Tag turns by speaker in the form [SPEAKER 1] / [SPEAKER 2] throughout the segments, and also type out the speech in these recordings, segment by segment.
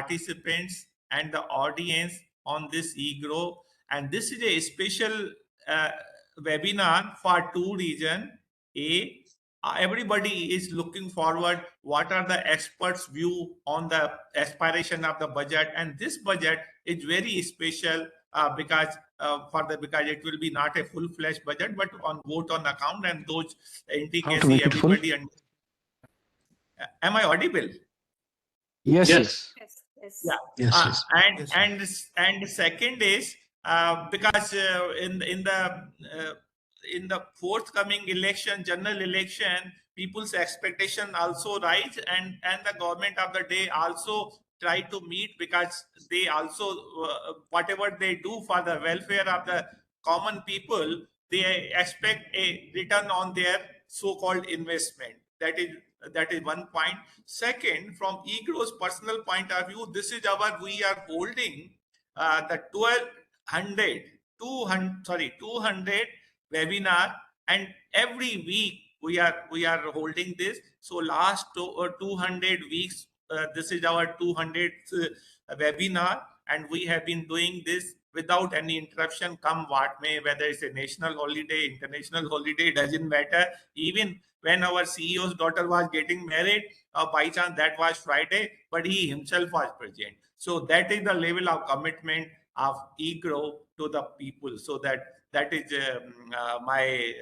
[SPEAKER 1] participants and the audience on this EGROW. And this is a special webinar for two reasons. Everybody is looking forward what are the experts view on the aspiration of the budget, and this budget is very special because it will be not a full-fledged budget but on vote on account and those intricacy everybody. Am I audible?
[SPEAKER 2] Yes.
[SPEAKER 1] Yeah.
[SPEAKER 3] Yes.
[SPEAKER 1] And the second is because in the forthcoming election, general election, people's expectation also rise, and the government of the day also try to meet, because they also whatever they do for the welfare of the common people, they expect a return on their so-called investment. That is one point. Second, from EGROW's personal point of view, we are holding the 200 webinar, and every week we are holding this. So last 200 weeks, this is our 200th webinar, and we have been doing this without any interruption, come what may, whether it's a national holiday, international holiday, doesn't matter. Even when our CEO's daughter was getting married, by chance that was Friday, but he himself was present. So that is the level of commitment of EGROW to the people. So that is my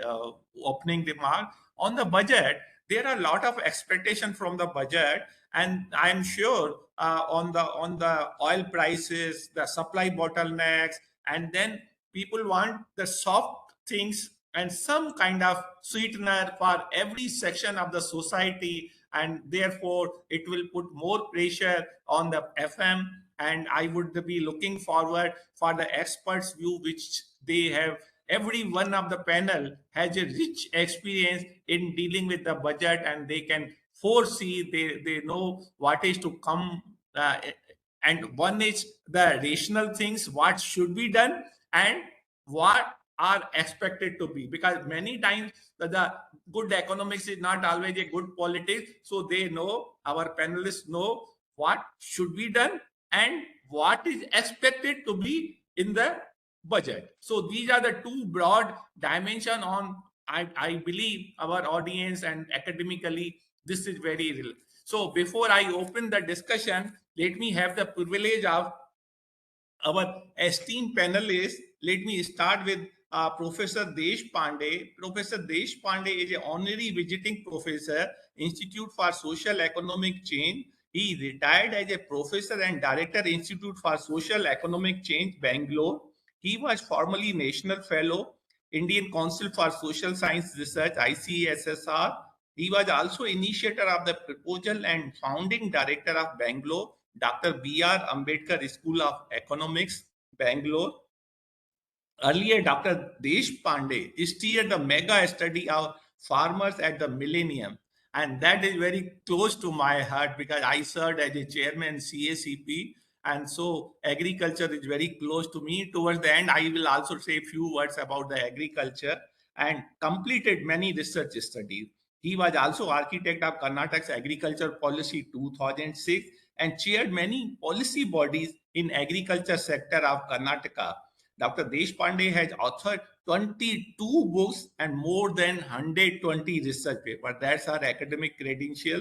[SPEAKER 1] opening remark. On the budget, there are a lot of expectation from the budget, and I'm sure on the oil prices, the supply bottlenecks, and then people want the soft things and some kind of sweetener for every section of the society, and therefore it will put more pressure on the FM. And I would be looking forward for the experts' view, which they have. Every one of the panel has a rich experience in dealing with the budget, and they can foresee, they know what is to come. And one is the rational things, what should be done and what are expected to be, because many times the good economics is not always a good politics. So they know, our panelists know what should be done and what is expected to be in the budget. So these are the two broad dimensions on, I believe, our audience, and academically this is very real. So before I open the discussion, let me have the privilege of our esteemed panelists. Let me start with Professor Deshpande. Professor Deshpande is an honorary visiting professor, Institute for Social Economic Change. He retired as a professor and director, Institute for Social Economic Change, Bangalore. He was formerly National Fellow, Indian Council for Social Science Research, ICSSR. He was also initiator of the proposal and founding director of Bangalore, Dr. B.R. Ambedkar School of Economics, Bangalore. Earlier, Dr. Deshpande steered the mega study of farmers at the Millennium. And that is very close to my heart because I served as a chairman CACP. And so agriculture is very close to me. Towards the end, I will also say a few words about the agriculture, and completed many research studies. He was also architect of Karnataka's agriculture policy 2006 and chaired many policy bodies in agriculture sector of Karnataka. Dr. Deshpande has authored 22 books and more than 120 research papers. That's our academic credential.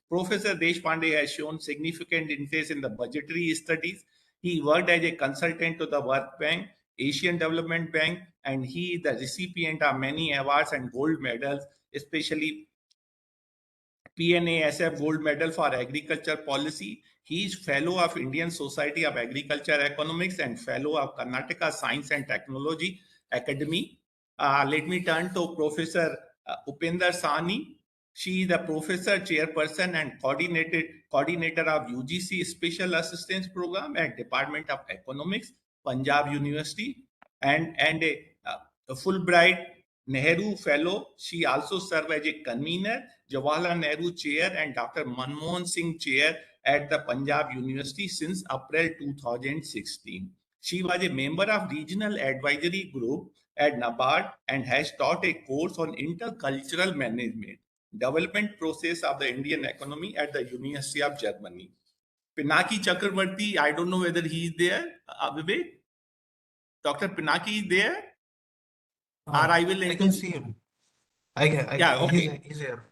[SPEAKER 1] Professor Deshpande has shown significant interest in the budgetary studies. He worked as a consultant to the World Bank, Asian Development Bank, and he is the recipient of many awards and gold medals, especially PNASF Gold Medal for Agriculture Policy. He is Fellow of Indian Society of Agriculture Economics and Fellow of Karnataka Science and Technology Academy. Let me turn to Professor Upinder Sawhney. She is the professor, chairperson, and coordinator of UGC Special Assistance Program at Department of Economics, Punjab University, and a Fulbright Nehru Fellow. She also served as a convener, Jawaharlal Nehru Chair, and Dr. Manmohan Singh Chair at the Punjab University since April 2016. She was a member of Regional Advisory Group at NABARD and has taught a course on intercultural management, development process of the Indian economy at the University of Germany. Pinaki Chakraborty, I don't know whether he is there. Vivek? Dr. Pinaki is there? Or I will
[SPEAKER 2] I can see him.
[SPEAKER 1] Yeah, okay.
[SPEAKER 2] He's here.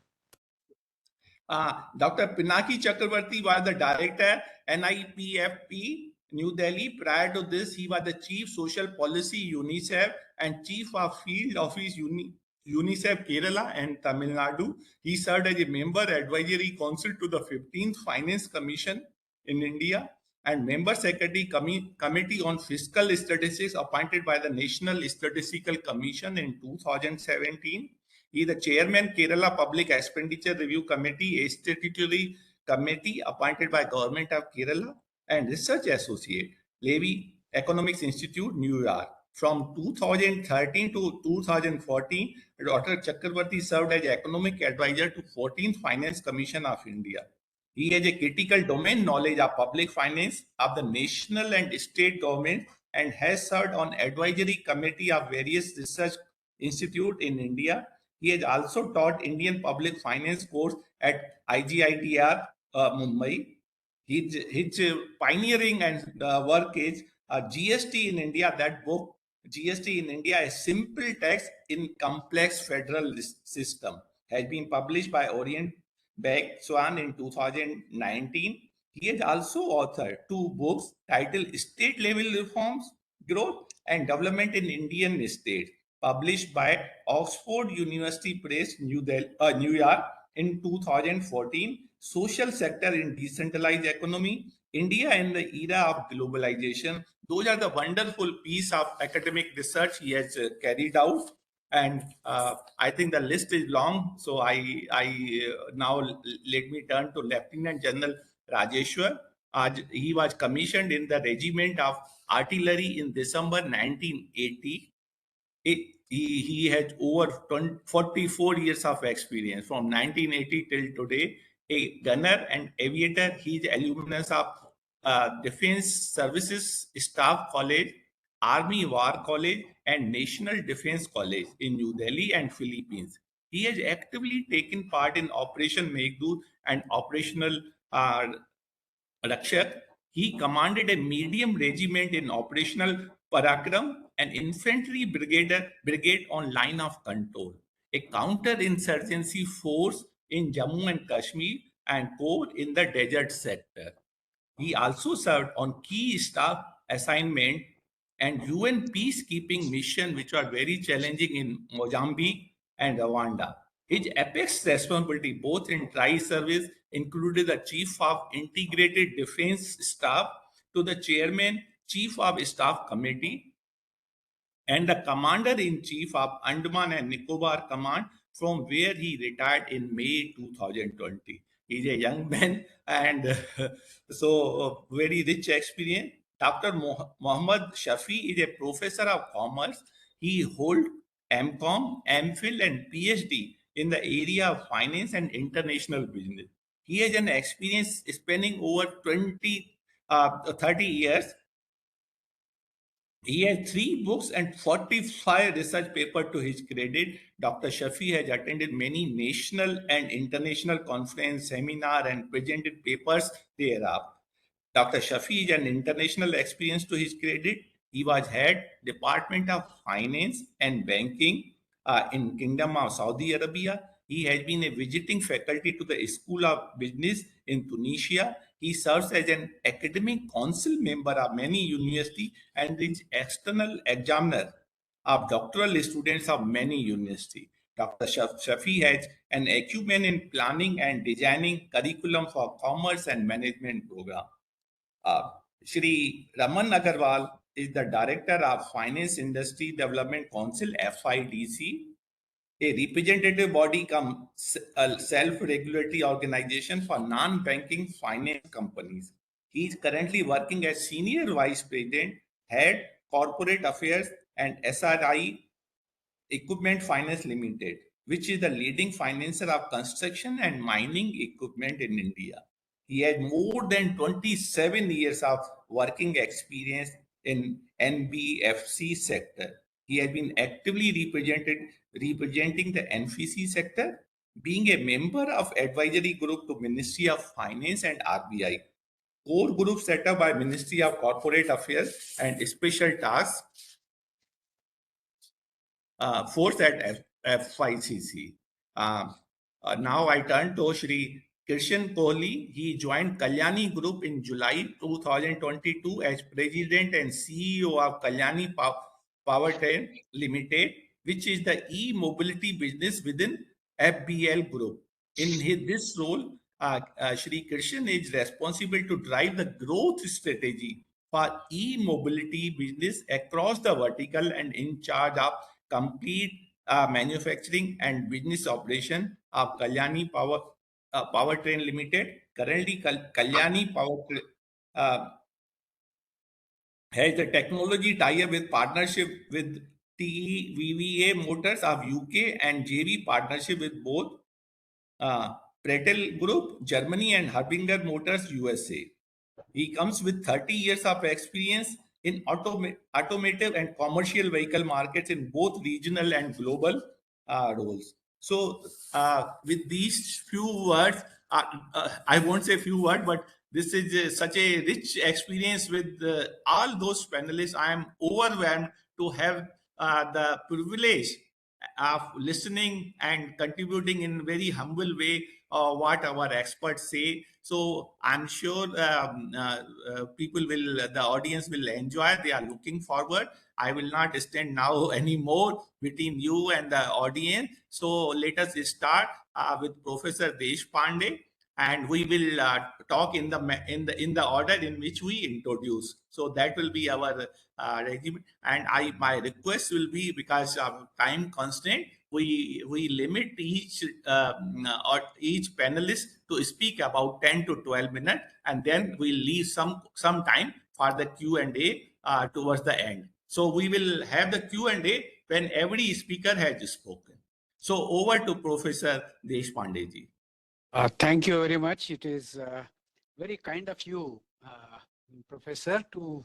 [SPEAKER 1] Dr. Pinaki Chakraborty was the director, NIPFP, New Delhi. Prior to this, he was the chief social policy UNICEF and chief of field office UNICEF Kerala and Tamil Nadu. He served as a member advisory council to the 15th Finance Commission in India and member secretary committee on fiscal statistics appointed by the National Statistical Commission in 2017. He is the chairman Kerala Public Expenditure Review Committee, a statutory committee appointed by Government of Kerala, and research associate, Levy Economics Institute, New York. From 2013 to 2014, Dr. Chakraborty served as economic advisor to 14th Finance Commission of India. He has a critical domain knowledge of public finance of the national and state government and has served on advisory committee of various research institute in India. He has also taught Indian public finance course at IGITR Mumbai. His pioneering and work is GST in India. That book, GST in India, a simple tax in complex federal system, has been published by Orient Beck Swan in 2019. He has also authored two books titled State Level Reforms, Growth and Development in Indian States, published by Oxford University Press, New York in 2014, Social Sector in Decentralized Economy, India in the Era of Globalization. Those are the wonderful piece of academic research he has carried out. And I think the list is long, so now let me turn to Lieutenant General Rajeshwar. He was commissioned in the Regiment of Artillery in December 1980. He has over 44 years of experience from 1980 till today. A gunner and aviator, he is alumnus of Defense Services Staff College, Army War College, and National Defense College in New Delhi and Philippines. He has actively taken part in Operation Meghdoot and Operational Rakshak. He commanded a medium regiment in Operational Parakram, an infantry brigade on line of control, a counter-insurgency force in Jammu and Kashmir, and corps in the desert sector. He also served on key staff assignment and UN peacekeeping mission, which were very challenging in Mozambique and Rwanda. His apex responsibility, both in tri-service, included the Chief of Integrated Defense Staff to the Chairman, Chief of Staff Committee, and the Commander-in-Chief of Andaman and Nicobar Command, from where he retired in May 2020. He's a young man and very rich experience. Dr. Mohammad Shafi is a professor of commerce. He holds MCom, MPhil, and PhD in the area of finance and international business. He has an experience spanning over 30 years. He has 3 books and 45 research papers to his credit. Dr. Shafi has attended many national and international conferences, seminars, and presented papers thereof. Dr. Shafi is an international experience to his credit. He was head Department of Finance and Banking in Kingdom of Saudi Arabia. He has been a visiting faculty to the School of Business in Tunisia. He serves as an academic council member of many universities and is external examiner of doctoral students of many universities. Dr. Shafi has an acumen in planning and designing curriculum for commerce and management program. Shri Raman Aggarwal is the Director of Finance Industry Development Council, FIDC, a representative body a self-regulatory organization for non-banking finance companies. He is currently working as Senior Vice President, Head Corporate Affairs and SRI Equipment Finance Limited, which is the leading financer of construction and mining equipment in India. He has more than 27 years of working experience in NBFC sector. He has been actively representing the NFC sector, being a member of advisory group to Ministry of Finance and RBI, core group set up by Ministry of Corporate Affairs and Special Tasks Force at FICC. Now I turn to Shri Krishan Kohli. He joined Kalyani Group in July 2022 as President and CEO of Kalyani Powertrain Limited, which is the e-mobility business within FBL Group. In this role, Shri Krishan is responsible to drive the growth strategy for e-mobility business across the vertical and in charge of complete manufacturing and business operation of Kalyani Powertrain Limited. Currently, Kalyani Powertrain has the technology tie-up with partnership with TEVVA Motors of UK and JV partnership with both Prettel Group, Germany and Harbinger Motors, USA. He comes with 30 years of experience in automotive and commercial vehicle markets in both regional and global roles. So, with these few words, I won't say few words, but this is such a rich experience with all those panelists. I am overwhelmed to have the privilege of listening and contributing in very humble way what our experts say. So I'm sure people will, the audience will enjoy. They are looking forward. I will not stand now anymore between you and the audience. So let us start with Professor Deshpande, and we will talk in the order in which we introduce. So that will be our regime. And my request will be, because of time constraint, we limit each panelist to speak about 10 to 12 minutes, and then we leave some time for the Q&A towards the end. So we will have the Q&A when every speaker has spoken. So over to Professor Deshpande ji.
[SPEAKER 2] Thank you very much. It is very kind of you, Professor, to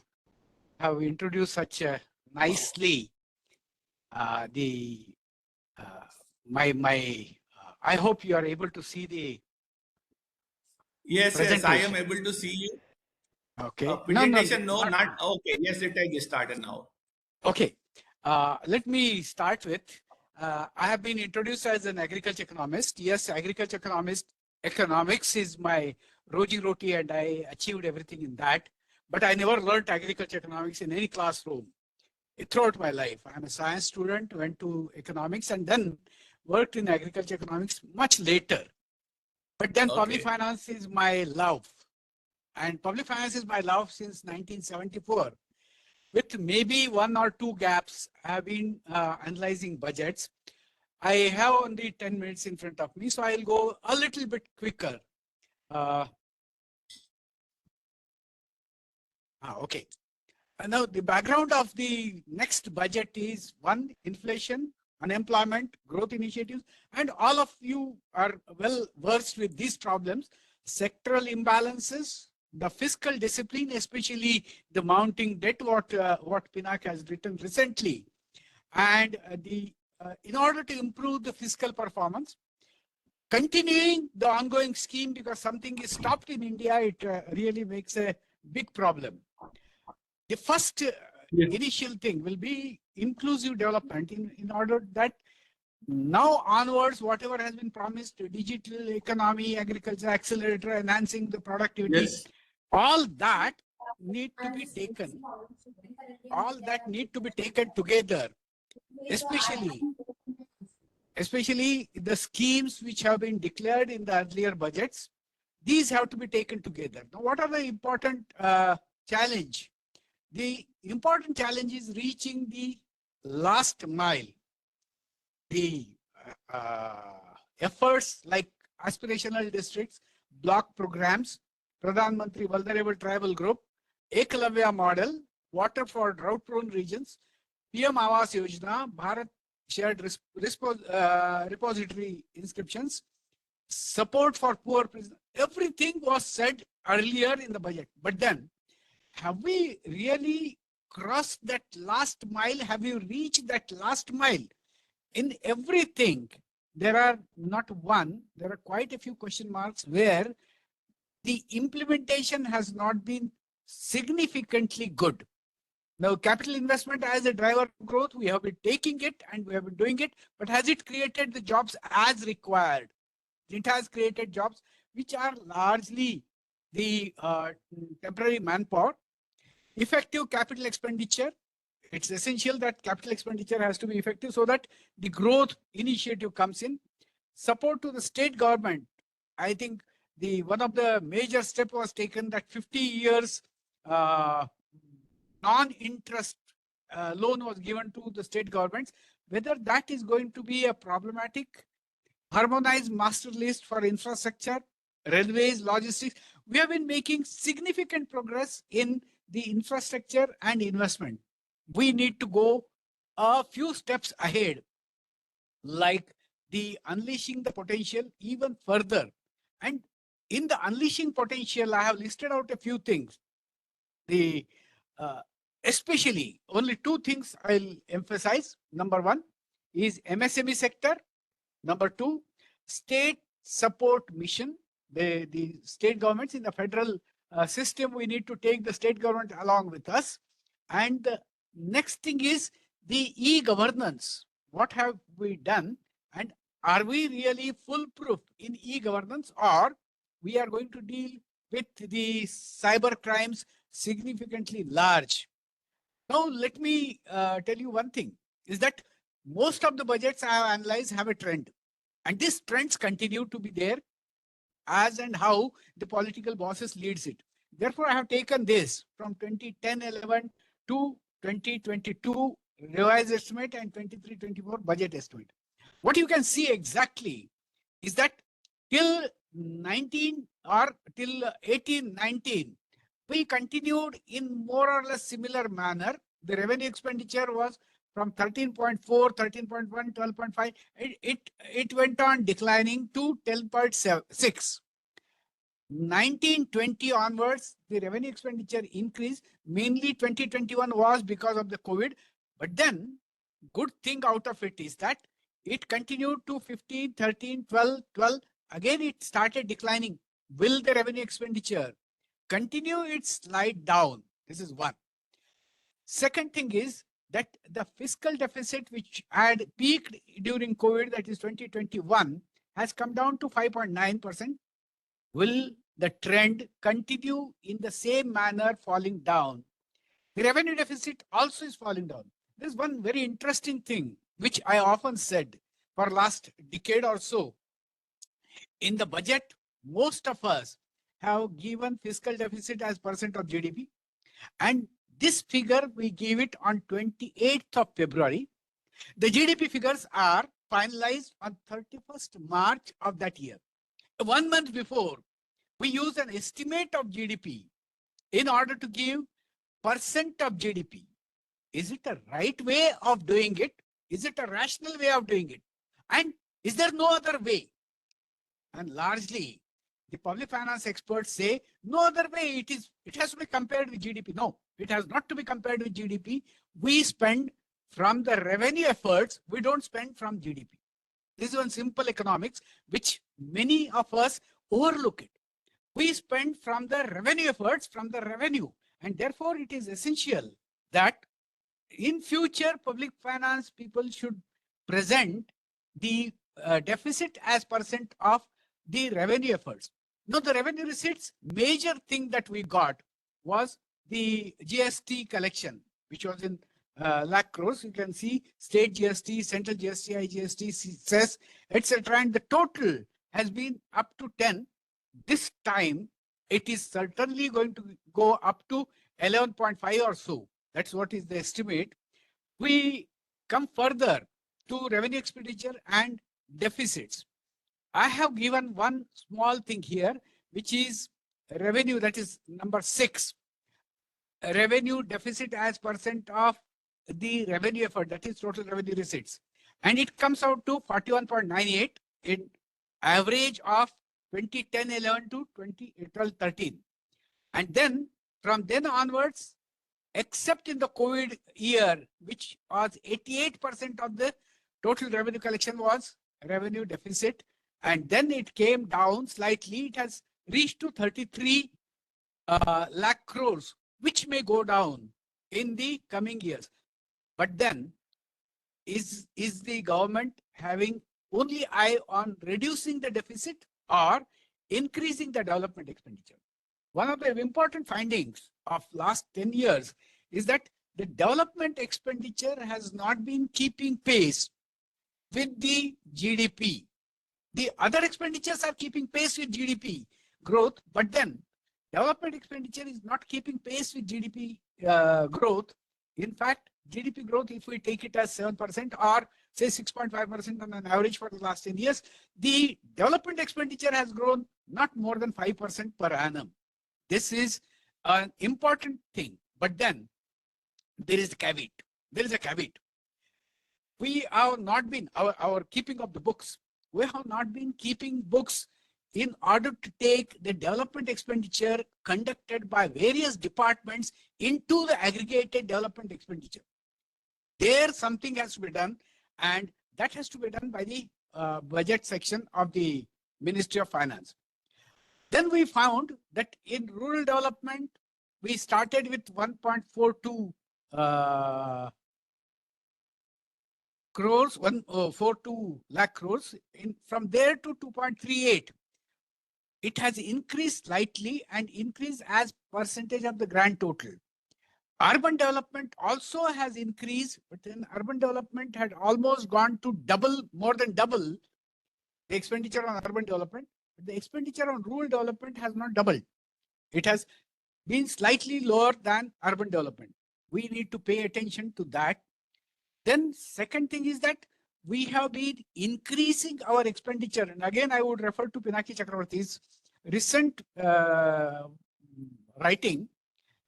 [SPEAKER 2] have introduced such nicely I hope you are able to see the
[SPEAKER 1] Yes, I am able to see you.
[SPEAKER 2] Okay.
[SPEAKER 1] Presentation, no, not okay. Yes, it has started now.
[SPEAKER 2] Okay. Let me start with, I have been introduced as an agriculture economist. Yes, agriculture economics is my roti, and I achieved everything in that. But I never learned agriculture economics in any classroom throughout my life. I'm a science student, went to economics, and then worked in agriculture economics much later. But then public finance is my love. And public finance is my love since 1974. With maybe 1 or 2 gaps, I have been analyzing budgets. I have only 10 minutes in front of me, so I'll go a little bit quicker. Okay. Now, the background of the next budget is 1, inflation, unemployment, growth initiatives, and all of you are well versed with these problems. Sectoral imbalances, the fiscal discipline, especially the mounting debt, what Pinaki has written recently, and in order to improve the fiscal performance, continuing the ongoing scheme, because something is stopped in India, it really makes a big problem. The first initial thing will be inclusive development in order that now onwards, whatever has been promised, digital economy, agriculture accelerator, enhancing the productivity, all that need to be taken. All that need to be taken together, especially the schemes which have been declared in the earlier budgets. These have to be taken together. Now, what are the important challenge? The important challenge is reaching the last mile. The efforts like aspirational districts, block programs, Pradhan Mantri Vulnerable Tribal Group, Eklavya model, water for drought-prone regions, PM Awas Yojana, Bharat Shared Repository inscriptions, support for poor prisoners. Everything was said earlier in the budget. But then, have we really crossed that last mile? Have you reached that last mile? In everything, there are not one, there are quite a few question marks where the implementation has not been significantly good. Now, capital investment as a driver of growth, we have been taking it and we have been doing it, but has it created the jobs as required? It has created jobs which are largely the temporary manpower. Effective capital expenditure. It's essential that capital expenditure has to be effective so that the growth initiative comes in. Support to the state government. I think one of the major step was taken that 50 years non-interest loan was given to the state governments. Whether that is going to be a problematic, harmonized master list for infrastructure, railways, logistics. We have been making significant progress in the infrastructure and investment. We need to go a few steps ahead, like the unleashing the potential even further. And in the unleashing potential, I have listed out a few things. The especially only two things I'll emphasize. Number one is MSME sector. Number two, state support mission. The state governments in the federal system, we need to take the state government along with us. And the next thing is the e-governance. What have we done? And are we really foolproof in e-governance, or we are going to deal with the cyber crimes significantly large? Now, let me tell you one thing, is that most of the budgets I have analyzed have a trend. And these trends continue to be there as and how the political bosses leads it. Therefore, I have taken this from 2010-11 to 2022 revised estimate and 23-24 budget estimate. What you can see exactly is that till 19 or till 18-19, we continued in more or less similar manner. The revenue expenditure was from 13.4, 13.1, 12.5. It went on declining to 10.6. 1920 onwards, the revenue expenditure increased. Mainly 2021 was because of the COVID. But then, good thing out of it is that it continued to 15, 13, 12, 12. Again, it started declining. Will the revenue expenditure continue its slide down? This is one. Second thing is that the fiscal deficit, which had peaked during COVID, that is 2021, has come down to 5.9%. Will the trend continue in the same manner, falling down? The revenue deficit also is falling down. There's one very interesting thing, which I often said for last decade or so. In the budget, most of us have given fiscal deficit as percent of GDP. And this figure, we gave it on 28th of February. The GDP figures are finalized on 31st March of that year. 1 month before, we use an estimate of GDP in order to give percent of GDP. Is it a right way of doing it? Is it a rational way of doing it? And is there no other way? And largely, the public finance experts say no other way. It has to be compared with GDP. No, it has not to be compared with GDP. We spend from the revenue efforts. We don't spend from GDP. This is one simple economics, which many of us overlook it. We spend from the revenue efforts, from the revenue. And therefore, it is essential that in future, public finance people should present the deficit as percent of the revenue efforts. Now, the revenue receipts, major thing that we got was the GST collection, which was in lakh crores. You can see state GST, central GST, IGST, cess, etc. And the total has been up to 10. This time, it is certainly going to go up to 11.5 or so. That's what is the estimate. We come further to revenue expenditure and deficits. I have given one small thing here, which is revenue, that is number 6. Revenue deficit as percent of the revenue effort, that is total revenue receipts. And it comes out to 41.98 in average of 2010-11 to 2012-13. And then from then onwards, except in the COVID year, which was 88% of the total revenue collection was revenue deficit. And then it came down slightly. It has reached to 33 lakh crores, which may go down in the coming years. But then, is the government having only eye on reducing the deficit or increasing the development expenditure? One of the important findings of last 10 years is that the development expenditure has not been keeping pace with the GDP. The other expenditures are keeping pace with GDP growth, but then development expenditure is not keeping pace with GDP growth. In fact, GDP growth, if we take it as 7% or say 6.5% on an average for the last 10 years, the development expenditure has grown not more than 5% per annum. This is an important thing. But then there is a caveat. There is a caveat. We have not been, our keeping of the books, we have not been keeping books in order to take the development expenditure conducted by various departments into the aggregated development expenditure. There something has to be done, and that has to be done by the budget section of the Ministry of Finance. Then we found that in rural development, we started with 1.42 crores, 142 lakh crores. From there to 2.38, it has increased slightly and increased as percentage of the grand total. Urban development also has increased, but then urban development had almost gone to double, more than double the expenditure on urban development. But the expenditure on rural development has not doubled. It has been slightly lower than urban development. We need to pay attention to that. Then second thing is that we have been increasing our expenditure. And again, I would refer to Pinaki Chakraborty's recent writing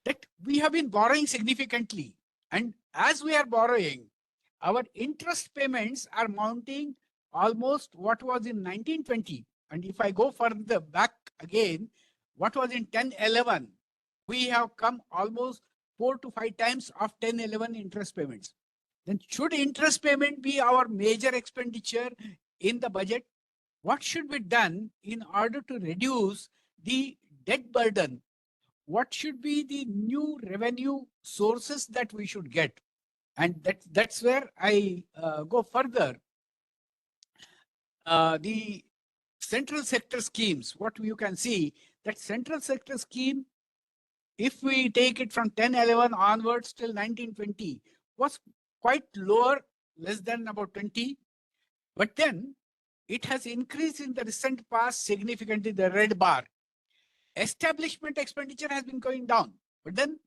[SPEAKER 2] that we have been borrowing significantly. And as we are borrowing, our interest payments are mounting almost what was in 1920. And if I go further back again, what was in 1011, we have come almost 4 to 5 times of 1011 interest payments. Then should interest payment be our major expenditure in the budget? What should be done in order to reduce the debt burden? What should be the new revenue sources that we should get? And that's where I go further. The central sector schemes, what you can see, that central sector scheme, if we take it from 1011 onwards till 1920, was quite lower, less than about 20. But then it has increased in the recent past significantly, the red bar. Establishment expenditure has been going down. But then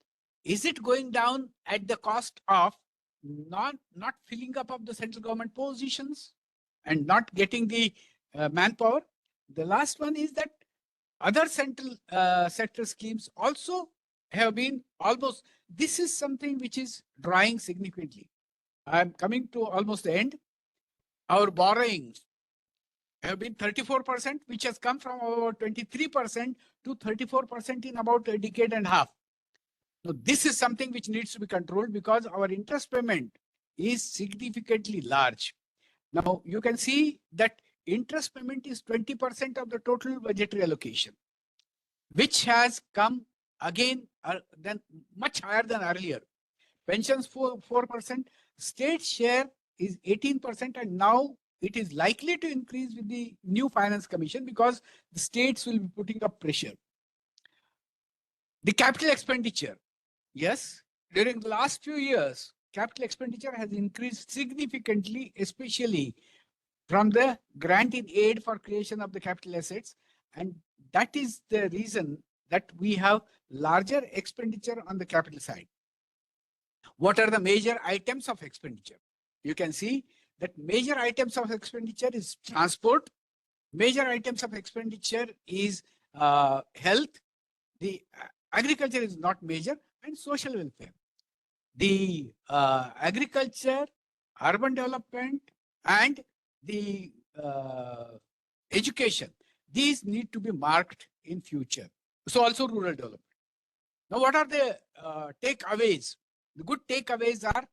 [SPEAKER 2] is it going down at the cost of not filling up of the central government positions and not getting the manpower? The last one is that other central sector schemes also have been almost, this is something which is drawing significantly. I'm coming to almost the end. Our borrowings have been 34%, which has come from about 23% to 34% in about a decade and a half. So this is something which needs to be controlled because our interest payment is significantly large. Now you can see that interest payment is 20% of the total budgetary allocation, which has come again then much higher than earlier. Pensions 4%, state share is 18%, and now it is likely to increase with the new finance commission because the states will be putting up pressure. The capital expenditure, yes, during the last few years, capital expenditure has increased significantly, especially from the grant in aid for creation of the capital assets. And that is the reason that we have larger expenditure on the capital side. What are the major items of expenditure? You can see that major items of expenditure is transport, major items of expenditure is health, the agriculture is not major, and social welfare. The agriculture, urban development, and the education, these need to be marked in future. So also rural development. Now, what are the takeaways? The good takeaways are,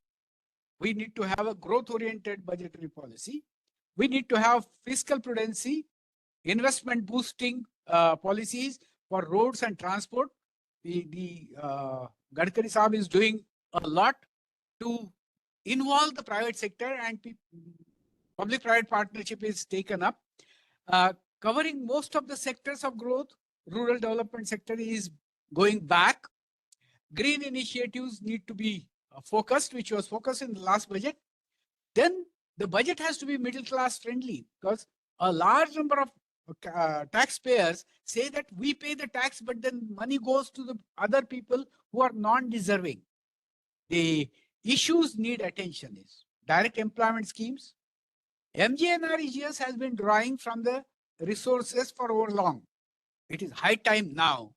[SPEAKER 2] we need to have a growth-oriented budgetary policy. We need to have fiscal prudency, investment boosting policies for roads and transport. Gadkari Saab is doing a lot to involve the private sector, and public-private partnership is taken up. Covering most of the sectors of growth, rural development sector is going back. Green initiatives need to be focused, which was focused in the last budget. Then the budget has to be middle class friendly, because a large number of taxpayers say that we pay the tax, but then money goes to the other people who are non-deserving. The issues need attention is direct employment schemes. MGNREGS has been drawing from the resources for over long. It is high time now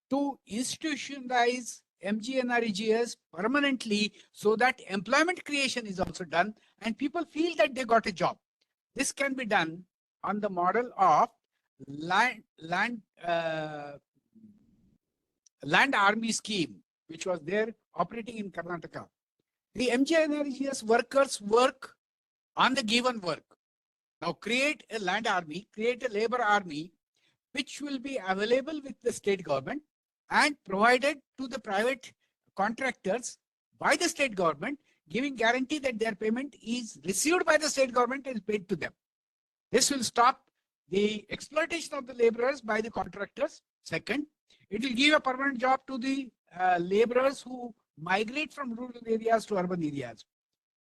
[SPEAKER 2] to institutionalize MGNREGS permanently, so that employment creation is also done and people feel that they got a job. This can be done on the model of land army scheme, which was there operating in Karnataka. The MGNREGS workers work on the given work. Now create a land army, create a labor army, which will be available with the state government and provided to the private contractors by the state government, giving guarantee that their payment is received by the state government and paid to them. This will stop the exploitation of the laborers by the contractors. Second, it will give a permanent job to the laborers who migrate from rural areas to urban areas.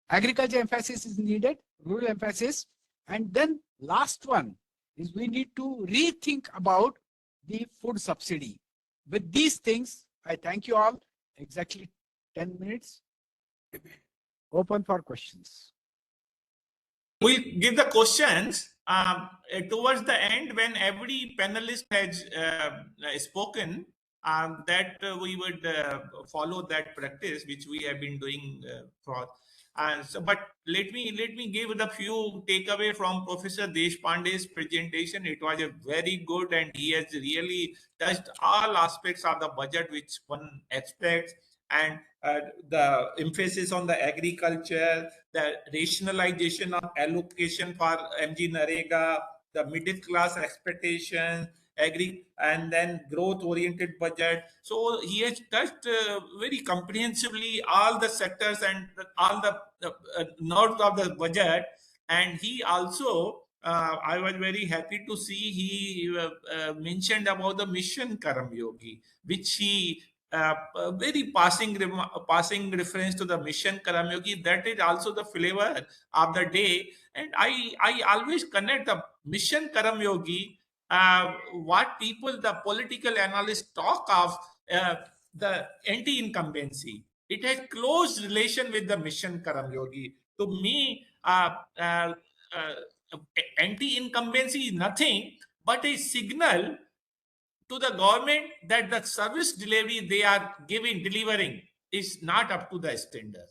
[SPEAKER 2] Agriculture emphasis is needed, rural emphasis. And then last one is we need to rethink about the food subsidy. With these things, I thank you all. Exactly 10 minutes. Open for questions.
[SPEAKER 1] We give the questions towards the end, when every panelist has spoken, that we would follow that practice which we have been doing for. But let me give the few takeaway from Professor Deshpande's presentation. It was a very good, and he has really touched all aspects of the budget which one expects, and the emphasis on the agriculture, the rationalization of allocation for MG Narega, the middle class expectation, and then growth oriented budget. So he has touched very comprehensively all the sectors and all the nodes of the budget. And he also I was very happy to see he mentioned about the mission Karam Yogi, which he very passing reference to the mission Karam Yogi. That is also the flavor of the day. And I always connect the mission Karam Yogi, what people, the political analysts talk of, the anti-incumbency. It has close relation with the mission Karam Yogi. To me, anti-incumbency is nothing but a signal to the government that the service delivery they are delivering is not up to the standard.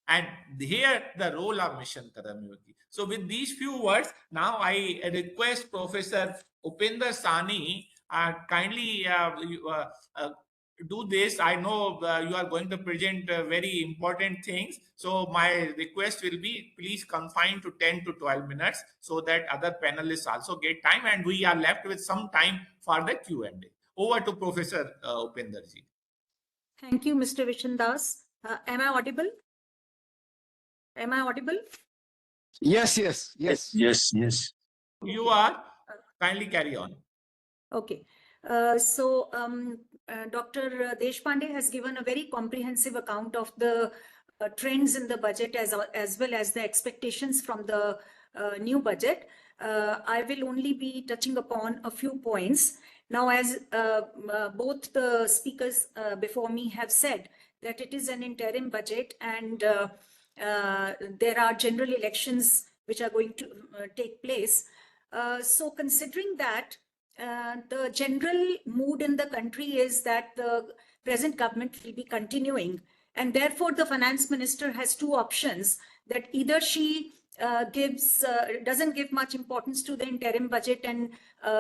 [SPEAKER 1] And here the role of mission Karam Yogi. So with these few words, now I request Professor Upinder Sawhney, kindly do this. I know you are going to present very important things. So my request will be, please confine to 10 to 12 minutes so that other panelists also get time, and we are left with some time for the Q&A. Over to Professor Upinder ji.
[SPEAKER 3] Thank you, Mr. Vishandass. Am I audible? Am I audible?
[SPEAKER 2] Yes.
[SPEAKER 1] You are. Kindly carry on.
[SPEAKER 3] Okay. Dr. Deshpande has given a very comprehensive account of the trends in the budget as well as the expectations from the new budget. I will only be touching upon a few points. Now, as both the speakers before me have said, that it is an interim budget, and there are general elections which are going to take place. So considering that, the general mood in the country is that the present government will be continuing, and therefore the finance minister has two options, that either she doesn't give much importance to the interim budget and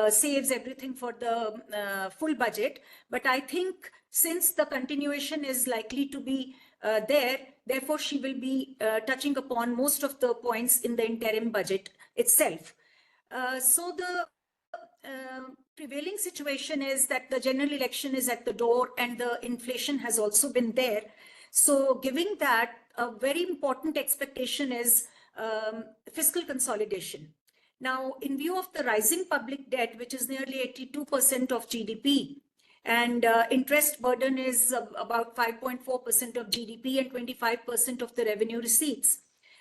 [SPEAKER 3] saves everything for the full budget. But I think since the continuation is likely to be there, therefore she will be touching upon most of the points in the interim budget itself. So the prevailing situation is that the general election is at the door and the inflation has also been there. So given that, a very important expectation is fiscal consolidation. Now, in view of the rising public debt, which is nearly 82% of GDP, and interest burden is about 5.4% of GDP and 25% of the revenue receipts,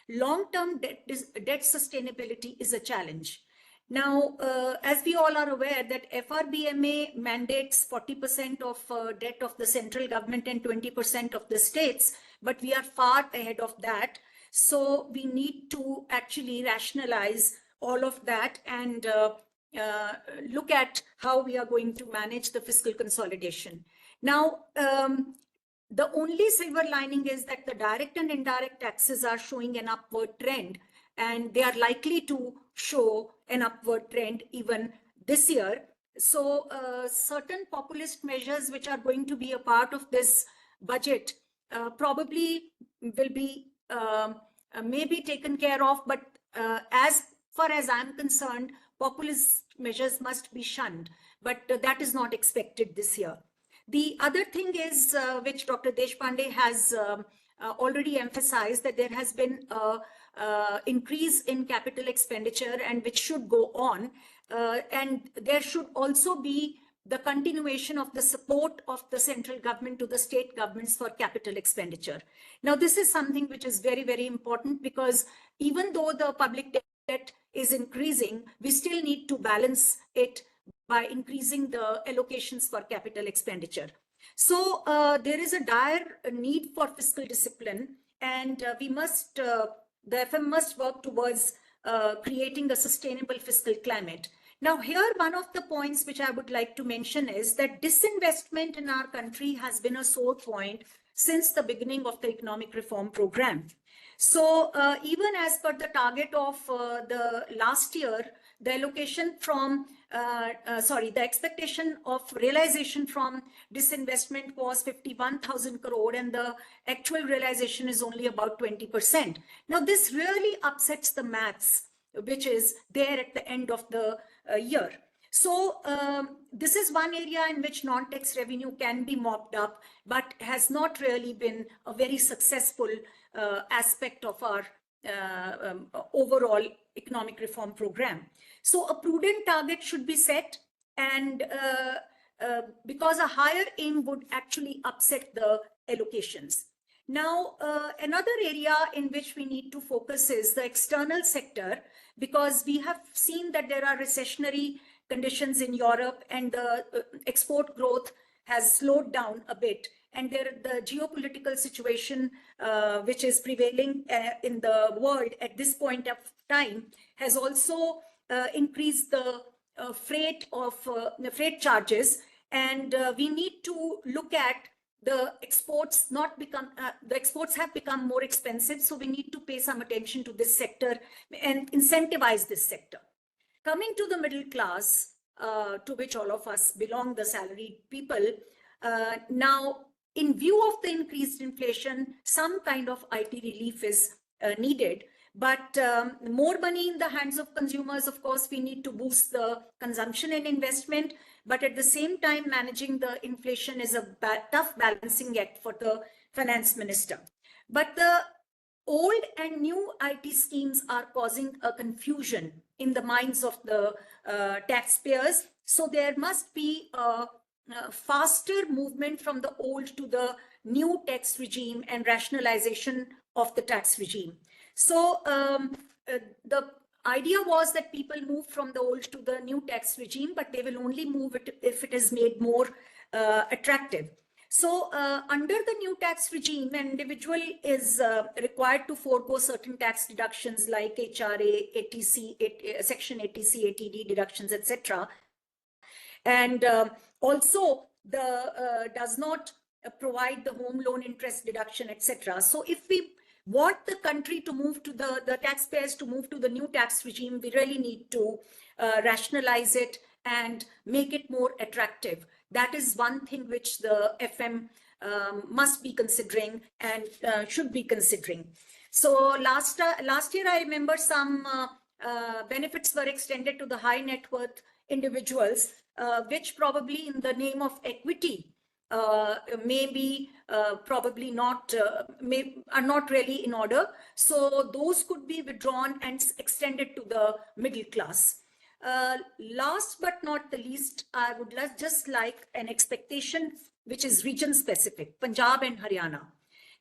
[SPEAKER 3] long-term debt sustainability is a challenge. Now, as we all are aware that FRBMA mandates 40% of debt of the central government and 20% of the states, but we are far ahead of that. So we need to actually rationalize all of that and look at how we are going to manage the fiscal consolidation. Now, the only silver lining is that the direct and indirect taxes are showing an upward trend, and they are likely to show an upward trend even this year. So certain populist measures which are going to be a part of this budget probably will be maybe taken care of, but as far as I'm concerned, populist measures must be shunned, but that is not expected this year. The other thing is, which Dr. Deshpande has already emphasized, that there has been an increase in capital expenditure and which should go on. And there should also be the continuation of the support of the central government to the state governments for capital expenditure. Now, this is something which is very, very important, because even though the public debt is increasing, we still need to balance it by increasing the allocations for capital expenditure. So there is a dire need for fiscal discipline, and we must, the FM must work towards creating a sustainable fiscal climate. Now, here, one of the points which I would like to mention is that disinvestment in our country has been a sore point since the beginning of the economic reform program. So even as per the target of the last year, the allocation from, the expectation of realization from disinvestment was 51,000 crore, and the actual realization is only about 20%. Now, this really upsets the maths, which is there at the end of the year. So this is one area in which non-tax revenue can be mopped up, but has not really been a very successful aspect of our overall economic reform program. So a prudent target should be set, and because a higher aim would actually upset the allocations. Now, another area in which we need to focus is the external sector, because we have seen that there are recessionary conditions in Europe, and the export growth has slowed down a bit. And the geopolitical situation which is prevailing in the world at this point of time has also increased the freight charges, and we need to look at the exports the exports have become more expensive, so we need to pay some attention to this sector and incentivize this sector. Coming to the middle class, to which all of us belong, the salaried people, now, in view of the increased inflation, some kind of IT relief is needed. But more money in the hands of consumers, of course, we need to boost the consumption and investment. But at the same time, managing the inflation is a tough balancing act for the finance minister. But the old and new IT schemes are causing a confusion in the minds of the taxpayers. So there must be a faster movement from the old to the new tax regime and rationalization of the tax regime. So the idea was that people move from the old to the new tax regime, but they will only move it if it is made more attractive. So under the new tax regime, an individual is required to forego certain tax deductions like HRA, ATC, Section ATC, ATD deductions, etc. And also does not provide the home loan interest deduction, etc. So if we want the country to move to the taxpayers to move to the new tax regime, we really need to rationalize it and make it more attractive. That is one thing which the FM must be considering and should be considering. So last year, I remember some benefits were extended to the high net worth individuals, which probably in the name of equity may be probably not, are not really in order. So those could be withdrawn and extended to the middle class. Last but not the least, I would just like an expectation which is region specific, Punjab and Haryana.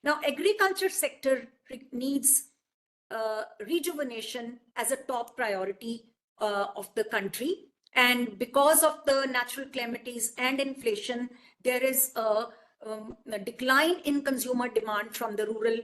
[SPEAKER 3] Now, agriculture sector needs rejuvenation as a top priority of the country. And because of the natural calamities and inflation, there is a decline in consumer demand from the rural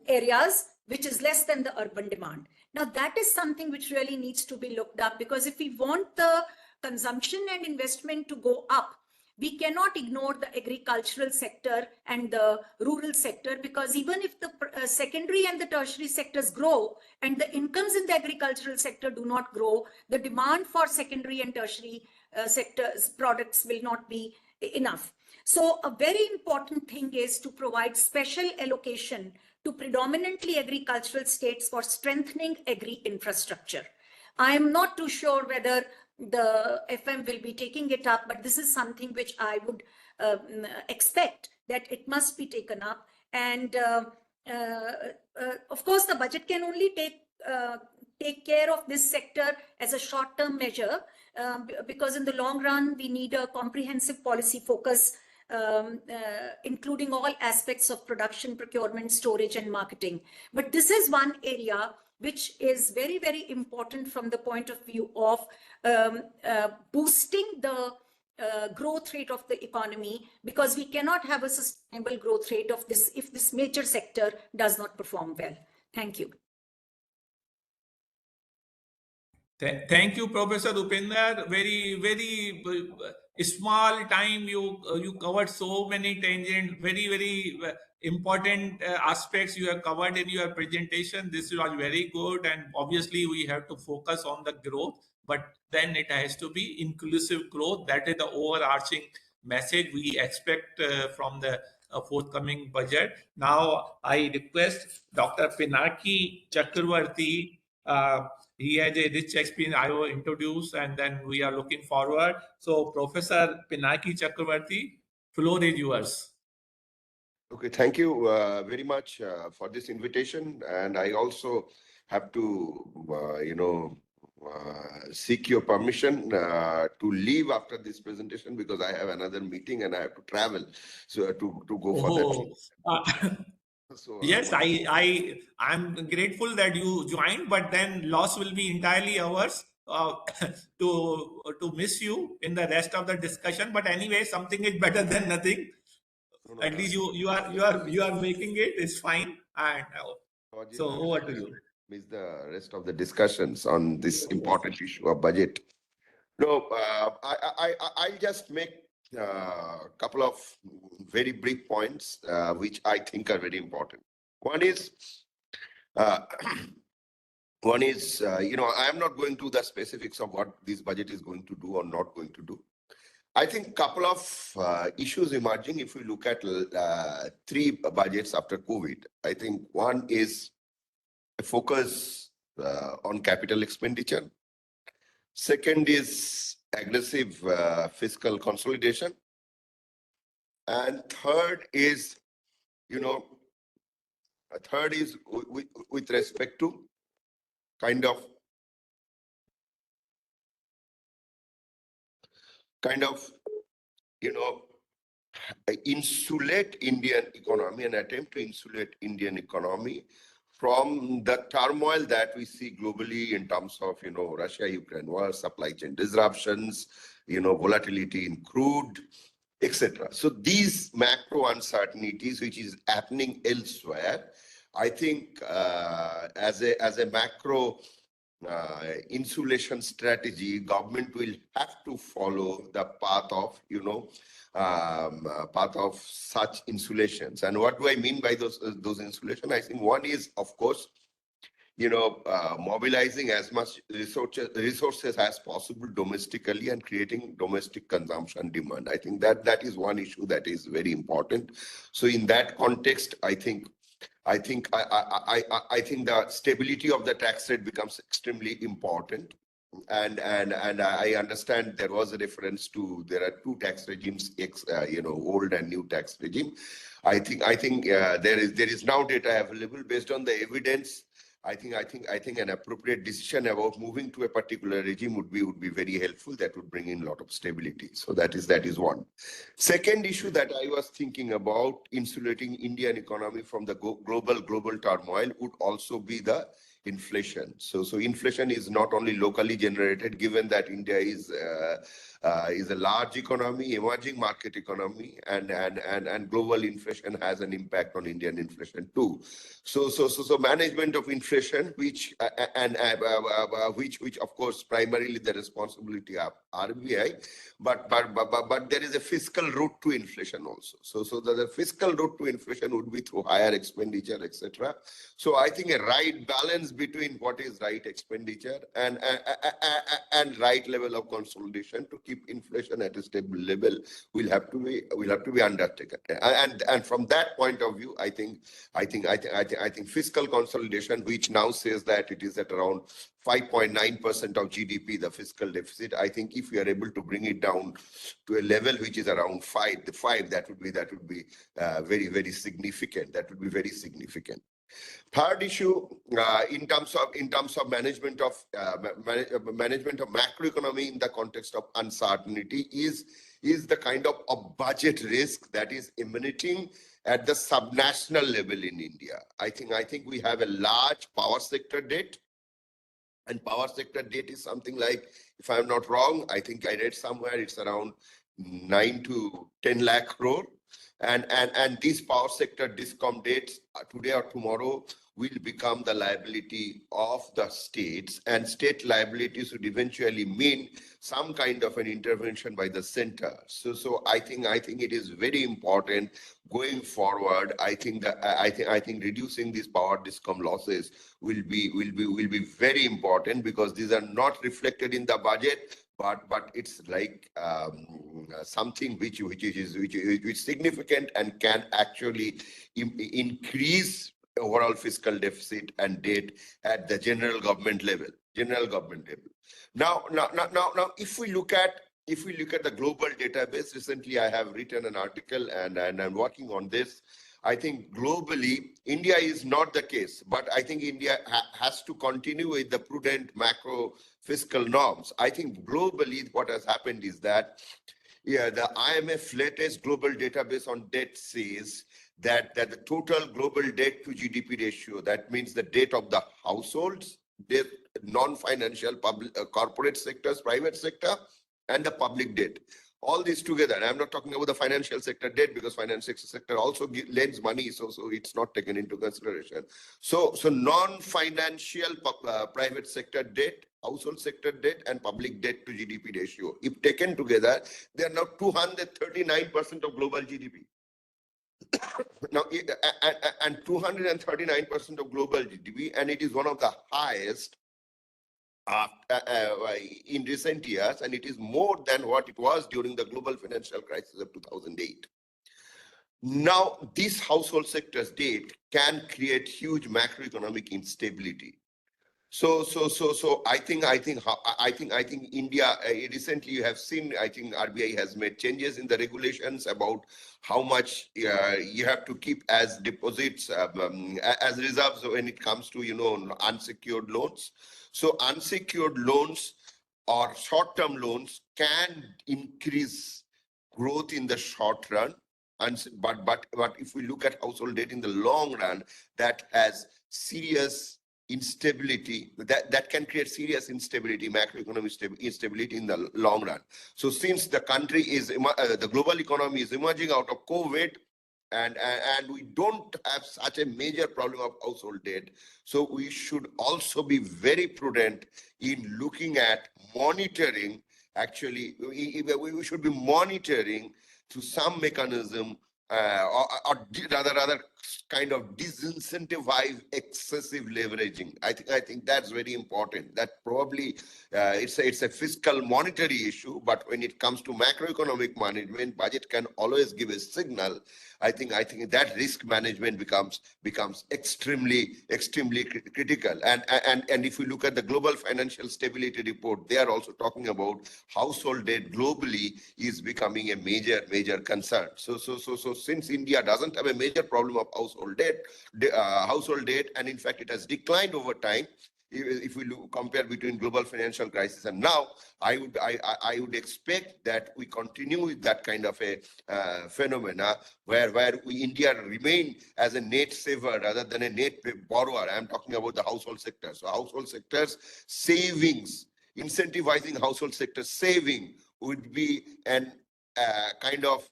[SPEAKER 3] areas, which is less than the urban demand. Now, that is something which really needs to be looked up, because if we want the consumption and investment to go up, we cannot ignore the agricultural sector and the rural sector, because even if the secondary and the tertiary sectors grow and the incomes in the agricultural sector do not grow, the demand for secondary and tertiary sectors products will not be enough. So a very important thing is to provide special allocation to predominantly agricultural states for strengthening agri infrastructure. I am not too sure whether the FM will be taking it up, but this is something which I would expect that it must be taken up. And of course, the budget can only take care of this sector as a short-term measure, because in the long run, we need a comprehensive policy focus, including all aspects of production, procurement, storage, and marketing. But this is one area which is very, very important from the point of view of boosting the growth rate of the economy, because we cannot have a sustainable growth rate of this if this major sector does not perform well. Thank you.
[SPEAKER 1] Thank you, Professor Upinder. Very small time you covered so many tangents, very important aspects you have covered in your presentation. This was very good, and obviously we have to focus on the growth, but then it has to be inclusive growth. That is the overarching message we expect from the forthcoming budget. Now I request Dr. Pinaki Chakraborty. He has a rich experience I will introduce, and then we are looking forward. So Professor Pinaki Chakraborty, floor is yours.
[SPEAKER 4] Okay, thank you very much for this invitation. And I also have to, seek your permission to leave after this presentation, because I have another meeting and I have to travel to go for that. So,
[SPEAKER 1] yes, I'm grateful that you joined, but then loss will be entirely ours to miss you in the rest of the discussion. But anyway, something is better than nothing. No, at least you are making it. It's fine. And so over to you.
[SPEAKER 4] Miss the rest of the discussions on this important issue of budget. No, I'll just make a couple of very brief points which I think are very important. One is, I am not going to the specifics of what this budget is going to do or not going to do. I think a couple of issues emerging if we look at 3 budgets after COVID. I think one is a focus on capital expenditure. Second is aggressive fiscal consolidation. And third is, with respect to kind of insulate Indian economy, and attempt to insulate Indian economy from the turmoil that we see globally in terms of, Russia-Ukraine war, supply chain disruptions, volatility in crude, etc. So these macro uncertainties, which is happening elsewhere, I think as a macro insulation strategy, government will have to follow the path of such insulations. And what do I mean by those insulation? I think one is, of course, mobilizing as much resources as possible domestically and creating domestic consumption demand. I think that is one issue that is very important. So in that context, I think the stability of the tax rate becomes extremely important. And I understand there was a reference to there are two tax regimes, old and new tax regime. I think there is now data available based on the evidence. I think an appropriate decision about moving to a particular regime would be very helpful. That would bring in a lot of stability. So that is one. Second issue that I was thinking about insulating Indian economy from the global turmoil would also be the inflation. So inflation is not only locally generated, given that India is a large economy, emerging market economy, and global inflation has an impact on Indian inflation too. So management of inflation, which of course primarily the responsibility of RBI, but there is a fiscal route to inflation also. So the fiscal route to inflation would be through higher expenditure, etc. So I think a right balance between what is right expenditure and right level of consolidation to keep inflation at a stable level will have to be undertaken. And from that point of view, I think fiscal consolidation, which now says that it is at around 5.9% of GDP, the fiscal deficit. I think if we are able to bring it down to a level which is around 5, that would be very, very significant. That would be very significant. Third issue, in terms of management of macroeconomy in the context of uncertainty, is the kind of budget risk that is emanating at the subnational level in India. I think we have a large power sector debt, and power sector debt is something like, if I'm not wrong, I think I read somewhere it's around 9 to 10 lakh crore. And these power sector discom debts today or tomorrow will become the liability of the states, and state liabilities would eventually mean some kind of an intervention by the center. So I think it is very important going forward. I think reducing these power discom losses will be very important, because these are not reflected in the budget, but it's like something which is significant and can actually increase overall fiscal deficit and debt at the general government level. Now, if we look at the global database, recently I have written an article and I'm working on this. I think globally, India is not the case, but I think India has to continue with the prudent macro fiscal norms. I think globally what has happened is that, the IMF latest global database on debt says that the total global debt to GDP ratio, that means the debt of the households, debt, non-financial public, corporate sectors, private sector, and the public debt. All these together, and I'm not talking about the financial sector debt, because financial sector also lends money, so it's not taken into consideration. So non-financial private sector debt, household sector debt, and public debt to GDP ratio, if taken together, they are now 239% of global GDP. Now, and 239% of global GDP, and it is one of the highest in recent years, and it is more than what it was during the global financial crisis of 2008. Now, this household sector's debt can create huge macroeconomic instability. So I think India, recently you have seen, I think RBI has made changes in the regulations about how much you have to keep as deposits, as reserves when it comes to, unsecured loans. So unsecured loans or short-term loans can increase growth in the short run, but if we look at household debt in the long run, that has serious instability, that can create serious instability, macroeconomic instability in the long run. So since the country is the global economy is emerging out of COVID, and we don't have such a major problem of household debt, so we should also be very prudent in looking at monitoring. Actually, we should be monitoring through some mechanism, or rather kind of disincentivize excessive leveraging. I think that's very important. That probably it's a fiscal monetary issue, but when it comes to macroeconomic management, budget can always give a signal. I think that risk management becomes extremely critical. And if you look at the global financial stability report, they are also talking about household debt globally is becoming a major concern. So since India doesn't have a major problem of household debt, and in fact it has declined over time, if we compare between global financial crisis and now, I would expect that we continue with that kind of a phenomena where India remain as a net saver rather than a net borrower. I'm talking about the household sector. So household sectors savings, incentivizing household sector saving would be an kind of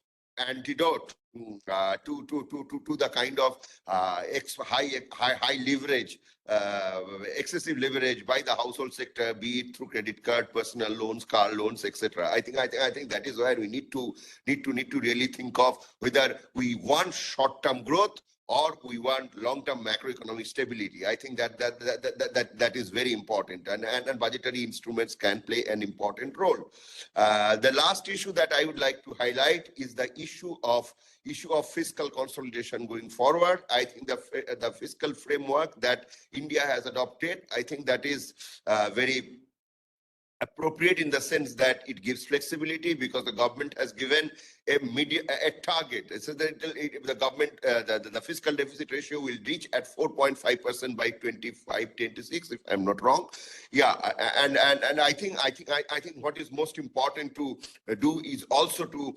[SPEAKER 4] antidote to the kind of high leverage, excessive leverage by the household sector, be it through credit card, personal loans, car loans, etc. I think that is where we need to really think of whether we want short-term growth or we want long-term macroeconomic stability. I think that is very important, and budgetary instruments can play an important role. The last issue that I would like to highlight is the issue of fiscal consolidation going forward. I think the fiscal framework that India has adopted, I think that is very appropriate in the sense that it gives flexibility, because the government has given a target. So that the government, the fiscal deficit ratio will reach at 4.5% by 25-26, if I'm not wrong. Yeah, and I think what is most important to do is also to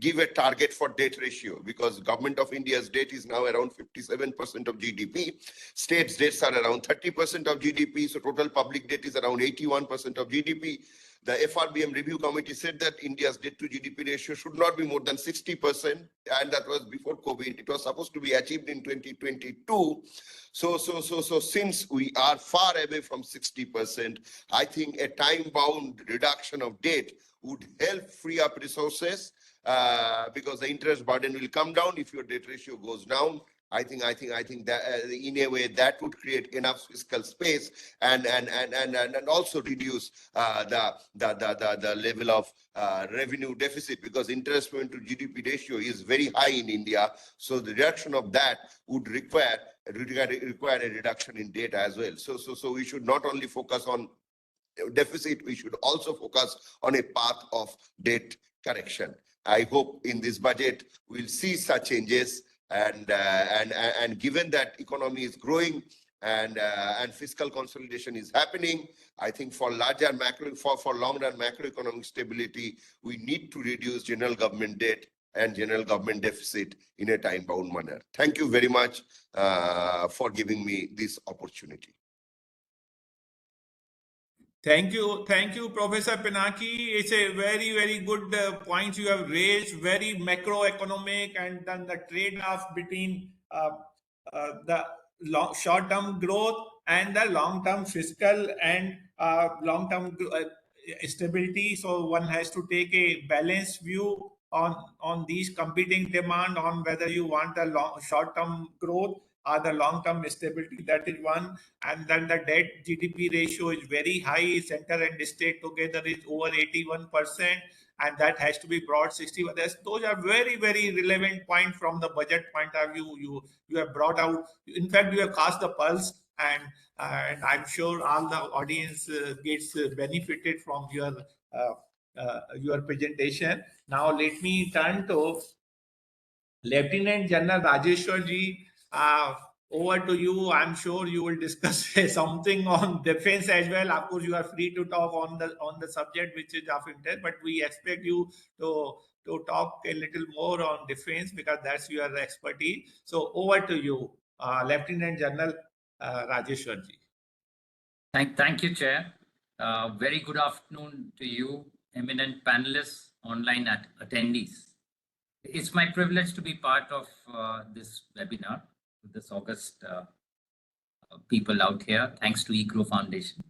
[SPEAKER 4] give a target for debt ratio, because government of India's debt is now around 57% of GDP. States' debts are around 30% of GDP. So total public debt is around 81% of GDP. The FRBM review committee said that India's debt to GDP ratio should not be more than 60%, and that was before COVID. It was supposed to be achieved in 2022. So since we are far away from 60%, I think a time-bound reduction of debt would help free up resources, because the interest burden will come down if your debt ratio goes down. I think that in a way that would create enough fiscal space and also reduce the level of revenue deficit, because interest payment to GDP ratio is very high in India. So the reduction of that would require a reduction in debt as well. So we should not only focus on deficit, we should also focus on a path of debt correction. I hope in this budget we'll see such changes. And given that economy is growing and fiscal consolidation is happening, I think for long run macroeconomic stability, we need to reduce general government debt and general government deficit in a time-bound manner. Thank you very much for giving me this opportunity.
[SPEAKER 1] Thank you, Professor Pinaki. It's a very good points you have raised, very macroeconomic, and then the trade-off between the short-term growth and the long-term fiscal and long-term stability. So one has to take a balanced view on these competing demand, on whether you want the short-term growth or the long-term stability. That is one. And then the debt GDP ratio is very high. Center and state together is over 81%, and that has to be brought 61. Those are very relevant points from the budget point of view. You have brought out. In fact, you have cast the pulse, and I'm sure all the audience gets benefited from your presentation. Now let me turn to Lieutenant General Rajeshwar ji. Over to you. I'm sure you will discuss something on defense as well. Of course, you are free to talk on the subject which is of interest, but we expect you to talk a little more on defense, because that's your expertise. So over to you, Lieutenant General Rajeshwar ji.
[SPEAKER 5] Thank you, Chair. Very good afternoon to you, eminent panelists, online attendees. It's my privilege to be part of this webinar with this august people out here, thanks to EGROW Foundation.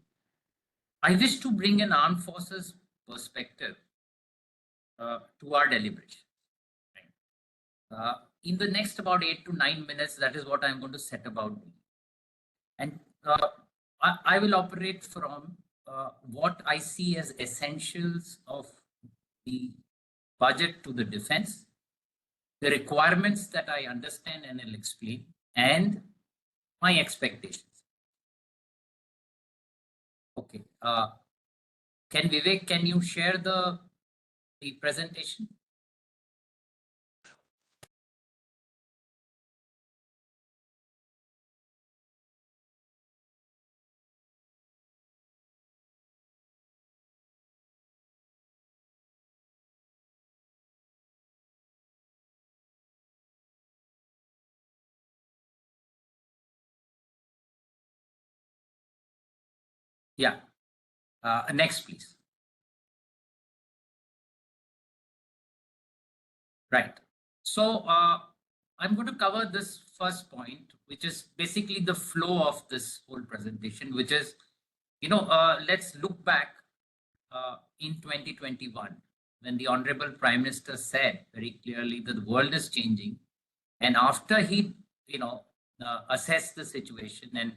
[SPEAKER 5] I wish to bring an armed forces perspective to our deliberation. in the next about 8 to 9 minutes, that is what I'm going to set about. And I will operate from what I see as essentials of the budget to the defense, the requirements that I understand and I'll explain, and my expectations. Okay. Vivek, can you share the presentation? Yeah. Next, please. Right. So I'm going to cover this first point, which is basically the flow of this whole presentation, which is, let's look back in 2021, when the Honorable Prime Minister said very clearly that the world is changing. And after he, assessed the situation and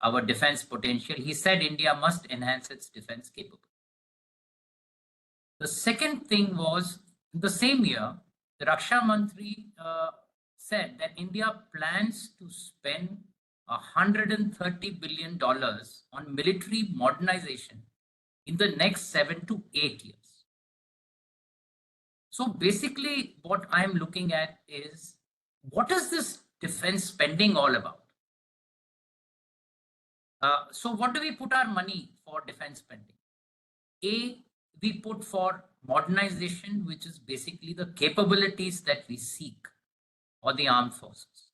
[SPEAKER 5] our defense potential, he said India must enhance its defense capability. The second thing was, in the same year, the Raksha Mantri said that India plans to spend $130 billion on military modernization in the next 7 to 8 years. So basically, what I'm looking at is, what is this defense spending all about? So what do we put our money for defense spending? We put for modernization, which is basically the capabilities that we seek for the armed forces.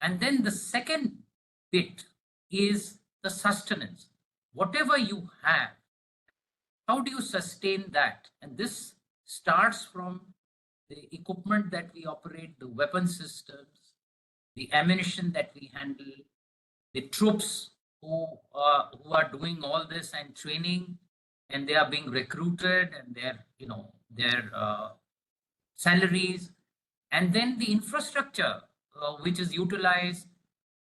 [SPEAKER 5] And then the second bit is the sustenance. Whatever you have, how do you sustain that? And this starts from the equipment that we operate, the weapon systems, the ammunition that we handle, the troops who are doing all this and training, and they are being recruited, and their salaries, and then the infrastructure which is utilized,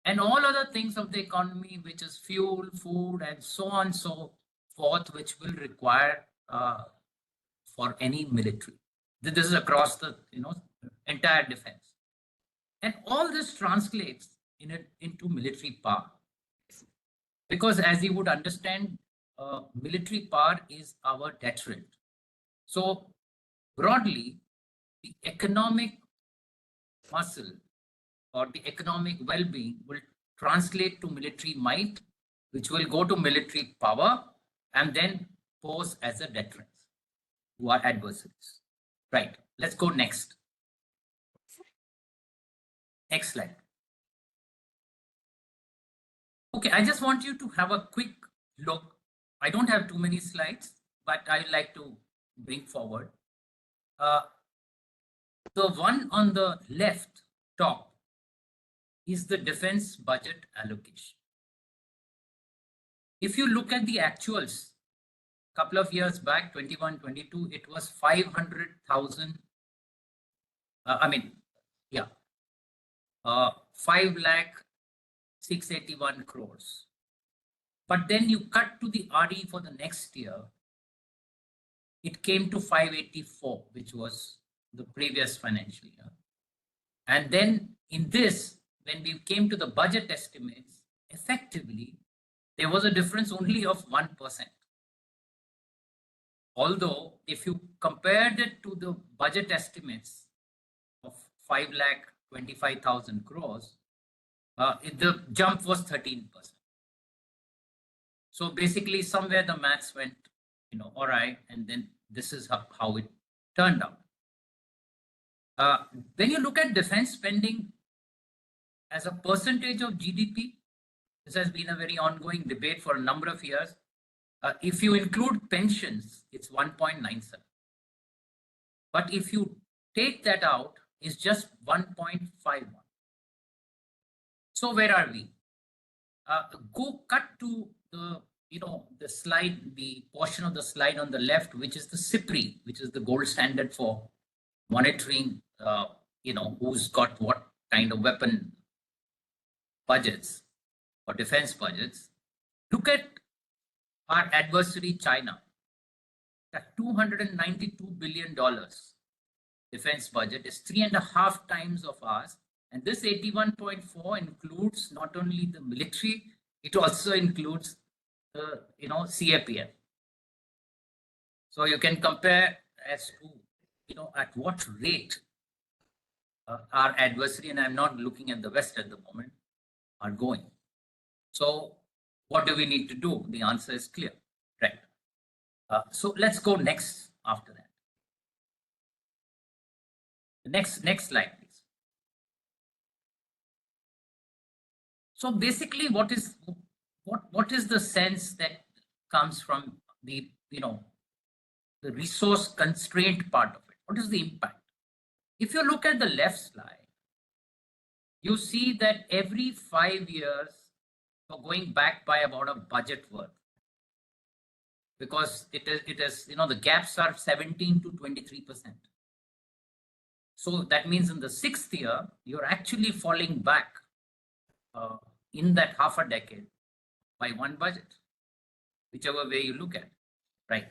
[SPEAKER 5] and all other things of the economy, which is fuel, food, and so on and so forth, which will require for any military. This is across the entire defense, and all this translates into military power, because as you would understand, military power is our deterrent. So broadly, the economic muscle or the economic well-being will translate to military might, which will go to military power and then pose as a deterrent to our adversaries. Right, let's go next. Next slide. Okay, I just want you to have a quick look. I don't have too many slides, but I'd like to bring forward. The one on the left top is the defense budget allocation. If you look at the actuals, a couple of years back, 21-22, it was 500,000. 5,681 crores. But then you cut to the RE for the next year, it came to 584, which was the previous financial year. And then in this, when we came to the budget estimates, effectively, there was a difference only of 1%. Although, if you compared it to the budget estimates of 5,25,000 crores, the jump was 13%. So basically, somewhere the maths went, all right, and then this is how it turned out. When you look at defense spending as a percentage of GDP, this has been a very ongoing debate for a number of years. If you include pensions, it's 1.97. But if you take that out, it's just 1.51. So where are we? Go cut to the the slide, the portion of the slide on the left, which is the CIPRI, which is the gold standard for monitoring who's got what kind of weapon budgets or defense budgets. Look at our adversary, China. That $292 billion defense budget is 3.5 times of ours. And this 81.4 includes not only the military, it also includes the, CAPF. So you can compare as to, at what rate our adversary, and I'm not looking at the West at the moment, are going. So what do we need to do? The answer is clear, right? So let's go next after that. The next slide, please. So basically, what is the sense that comes from the the resource constraint part of it? What is the impact? If you look at the left slide, you see that every 5 years, you're going back by about a budget worth, because it is the gaps are 17 to 23%. So that means in the 6th year, you're actually falling back in that half a decade by one budget, whichever way you look at it, right?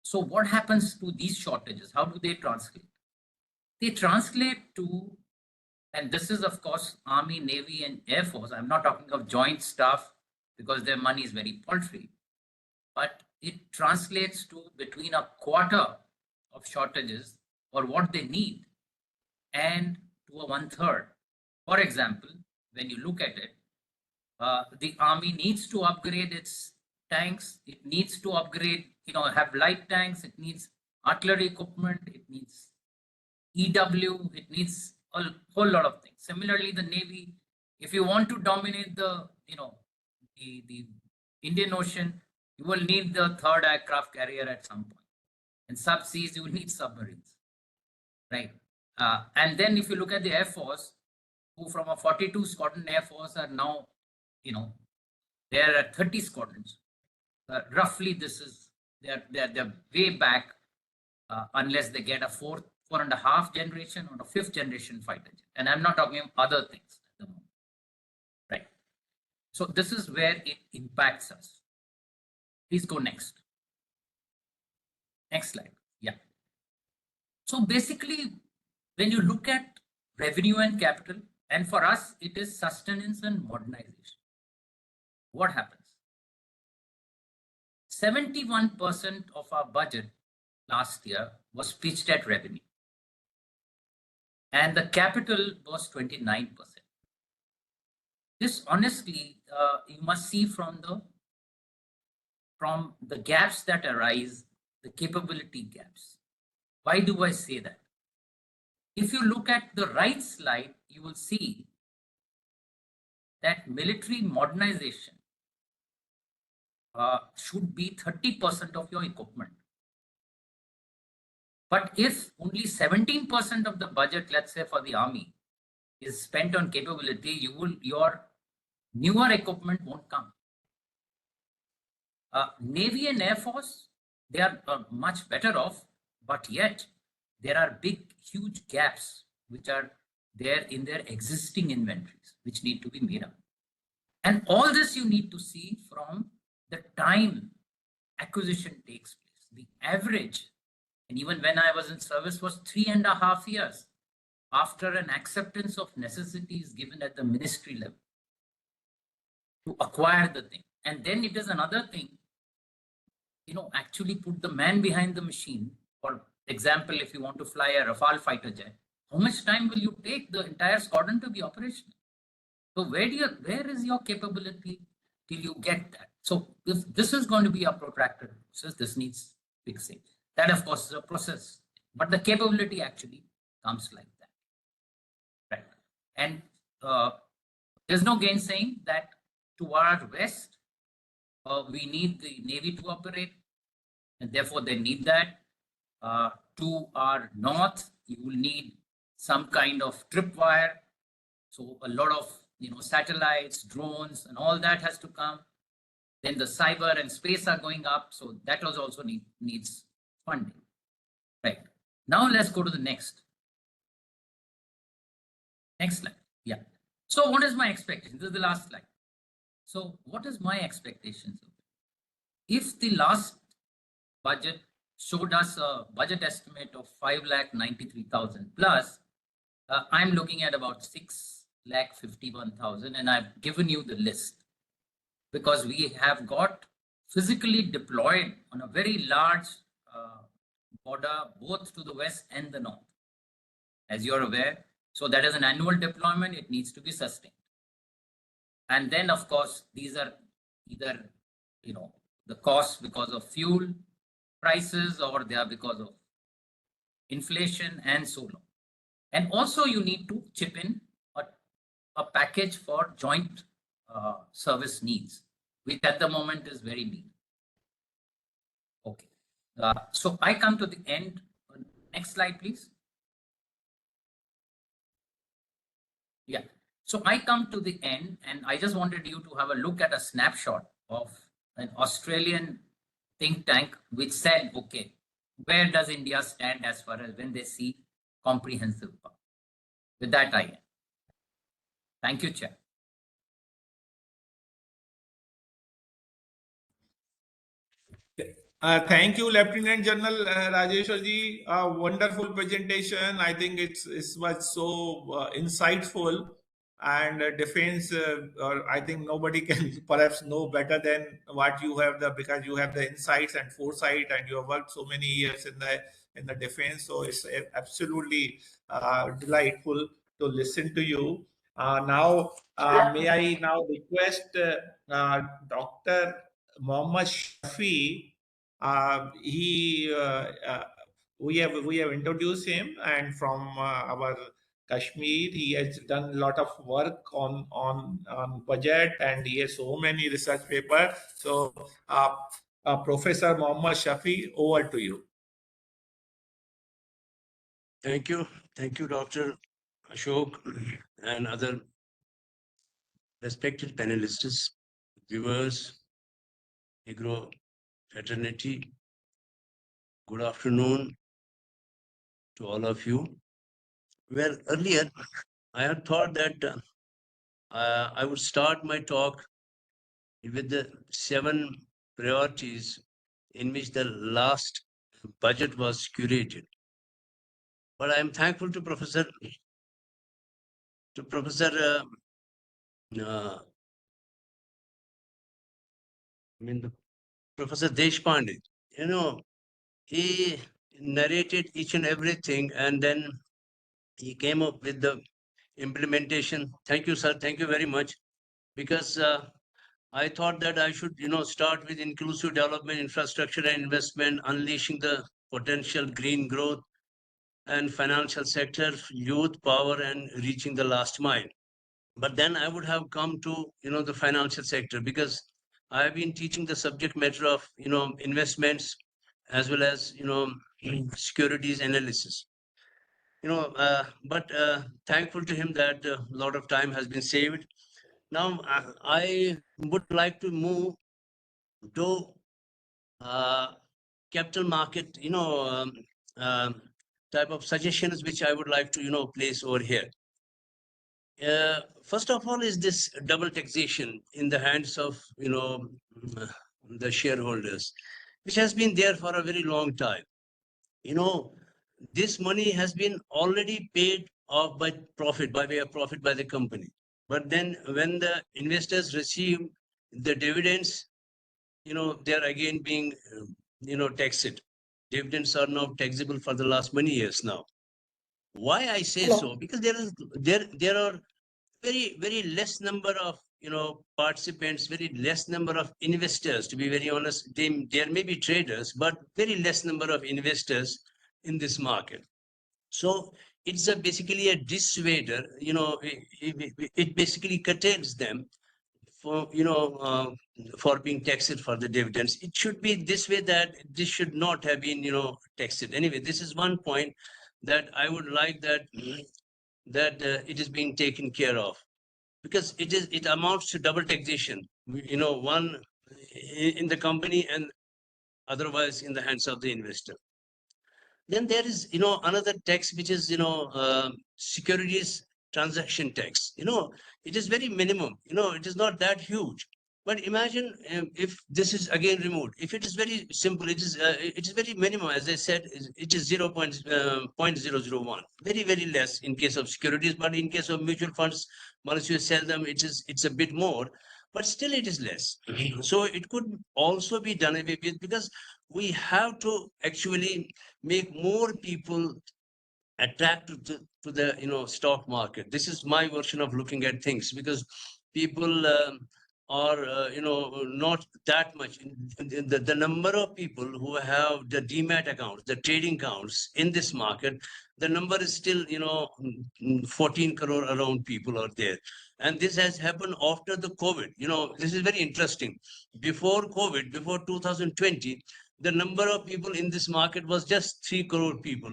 [SPEAKER 5] So what happens to these shortages? How do they translate? They translate to, and this is of course Army, Navy and Air Force. I'm not talking of joint staff because their money is very paltry, but it translates to between a quarter of shortages or what they need and to a 1/3. For example, when you look at it, the Army needs to upgrade its tanks. It needs to upgrade, have light tanks. It needs artillery equipment. It needs EW. It needs a whole lot of things. Similarly, the Navy, if you want to dominate the Indian Ocean, you will need the 3rd aircraft carrier at some point. And subseas, you will need submarines, right? And then if you look at the Air Force, who from a 42 squadron Air Force are now, they're at 30 squadrons. Roughly, this is they're way back unless they get a 4.5 generation or a 5th generation fighter jet. And I'm not talking of other things at the moment, right? So this is where it impacts us. Please go next. Next slide. Yeah. So basically, when you look at revenue and capital, and for us, it is sustenance and modernization. What happens? 71% of our budget last year was pitched at revenue. And the capital was 29%. This honestly, you must see from the gaps that arise, the capability gaps. Why do I say that? If you look at the right slide, you will see that military modernization should be 30% of your equipment. But if only 17% of the budget, let's say for the Army, is spent on capability, your newer equipment won't come. Navy and Air Force, they are much better off, but yet there are big, huge gaps which are there in their existing inventories, which need to be made up. And all this you need to see from the time acquisition takes place. The average, and even when I was in service, was 3.5 years after an acceptance of necessity is given at the ministry level to acquire the thing. And then it is another thing, actually put the man behind the machine. For example, if you want to fly a Rafale fighter jet, how much time will you take the entire squadron to be operational? So where is your capability till you get that? So if this is going to be a protracted process, this needs fixing. That of course is a process, but the capability actually comes like that, right? And there's no gainsaying that to our west, we need the Navy to operate, and therefore they need that. To our north, you will need some kind of tripwire. So a lot of satellites, drones, and all that has to come. Then the cyber and space are going up, so that also needs funding. Right. Now let's go to the next. Next slide. Yeah. So what is my expectation? This is the last slide. So what is my expectations? If the last budget showed us a budget estimate of 5,93,000 plus, I'm looking at about 6,51,000, and I've given you the list because we have got physically deployed on a very large border, both to the west and the north, as you're aware. So that is an annual deployment. It needs to be sustained. And then, of course, these are either, the costs because of fuel prices, or they are because of inflation and so on. And also you need to chip in a package for joint service needs, which at the moment is very needed. Okay. So I come to the end. Next slide, please. Yeah. So I come to the end, and I just wanted you to have a look at a snapshot of an Australian think tank which said, okay, where does India stand as far as when they see comprehensive power? With that, I end. Thank you, Chair.
[SPEAKER 1] Thank you, Lieutenant General Rajeshwar ji. Wonderful presentation. I think it was so insightful, and defense. Or I think nobody can perhaps know better than what you have, because you have the insights and foresight, and you have worked so many years in the defense. So it's absolutely delightful to listen to you. Now, may I now request Dr. Mohammed Shafi. We have introduced him, and from our Kashmir, he has done a lot of work on budget, and he has so many research papers. So, Professor Mohammed Shafi, over to you.
[SPEAKER 6] Thank you, Dr. Ashok, and other respected panelists, viewers, EGROW fraternity. Good afternoon to all of you. Well, earlier I had thought that I would start my talk with the 7 priorities in which the last budget was curated. But I am thankful to Professor Professor Deshpande. He narrated each and everything, and then he came up with the implementation. Thank you, sir. Thank you very much. Because I thought that I should, start with inclusive development, infrastructure and investment, unleashing the potential green growth and financial sector, youth power, and reaching the last mile. But then I would have come to, the financial sector, because I have been teaching the subject matter of, investments, as well as, securities analysis. But thankful to him that a lot of time has been saved. Now, I would like to move to capital market, type of suggestions which I would like to, place over here. First of all, is this double taxation in the hands of, the shareholders, which has been there for a very long time. This money has been already paid off by way of profit by the company. But then when the investors receive the dividends, they are again being, taxed. Dividends are now taxable for the last many years now. Why I say so? Because there are very, very less number of, participants, very less number of investors, to be very honest. There may be traders, but very less number of investors in this market. So it's basically a dissuader, it basically curtails them for, for being taxed for the dividends. It should be this way, that this should not have been, taxed. Anyway, this is one point that I would like that it is being taken care of, because it amounts to double taxation, one in the company and otherwise in the hands of the investor. Then there is, another tax, which is, securities transaction tax. It is very minimum. It is not that huge. But imagine if this is again removed. If it is very simple, it is very minimum. As I said, it is 0.001, very very less in case of securities. But in case of mutual funds, once you sell them, it's a bit more. But still, it is less. So it could also be done away with, because we have to actually make more people attracted to the stock market. This is my version of looking at things, because people are not that much. The number of people who have the demat accounts, the trading accounts in this market, the number is still 14 crore around people are there. And this has happened after the COVID. This is very interesting. Before COVID, before 2020, the number of people in this market was just 3 crore people.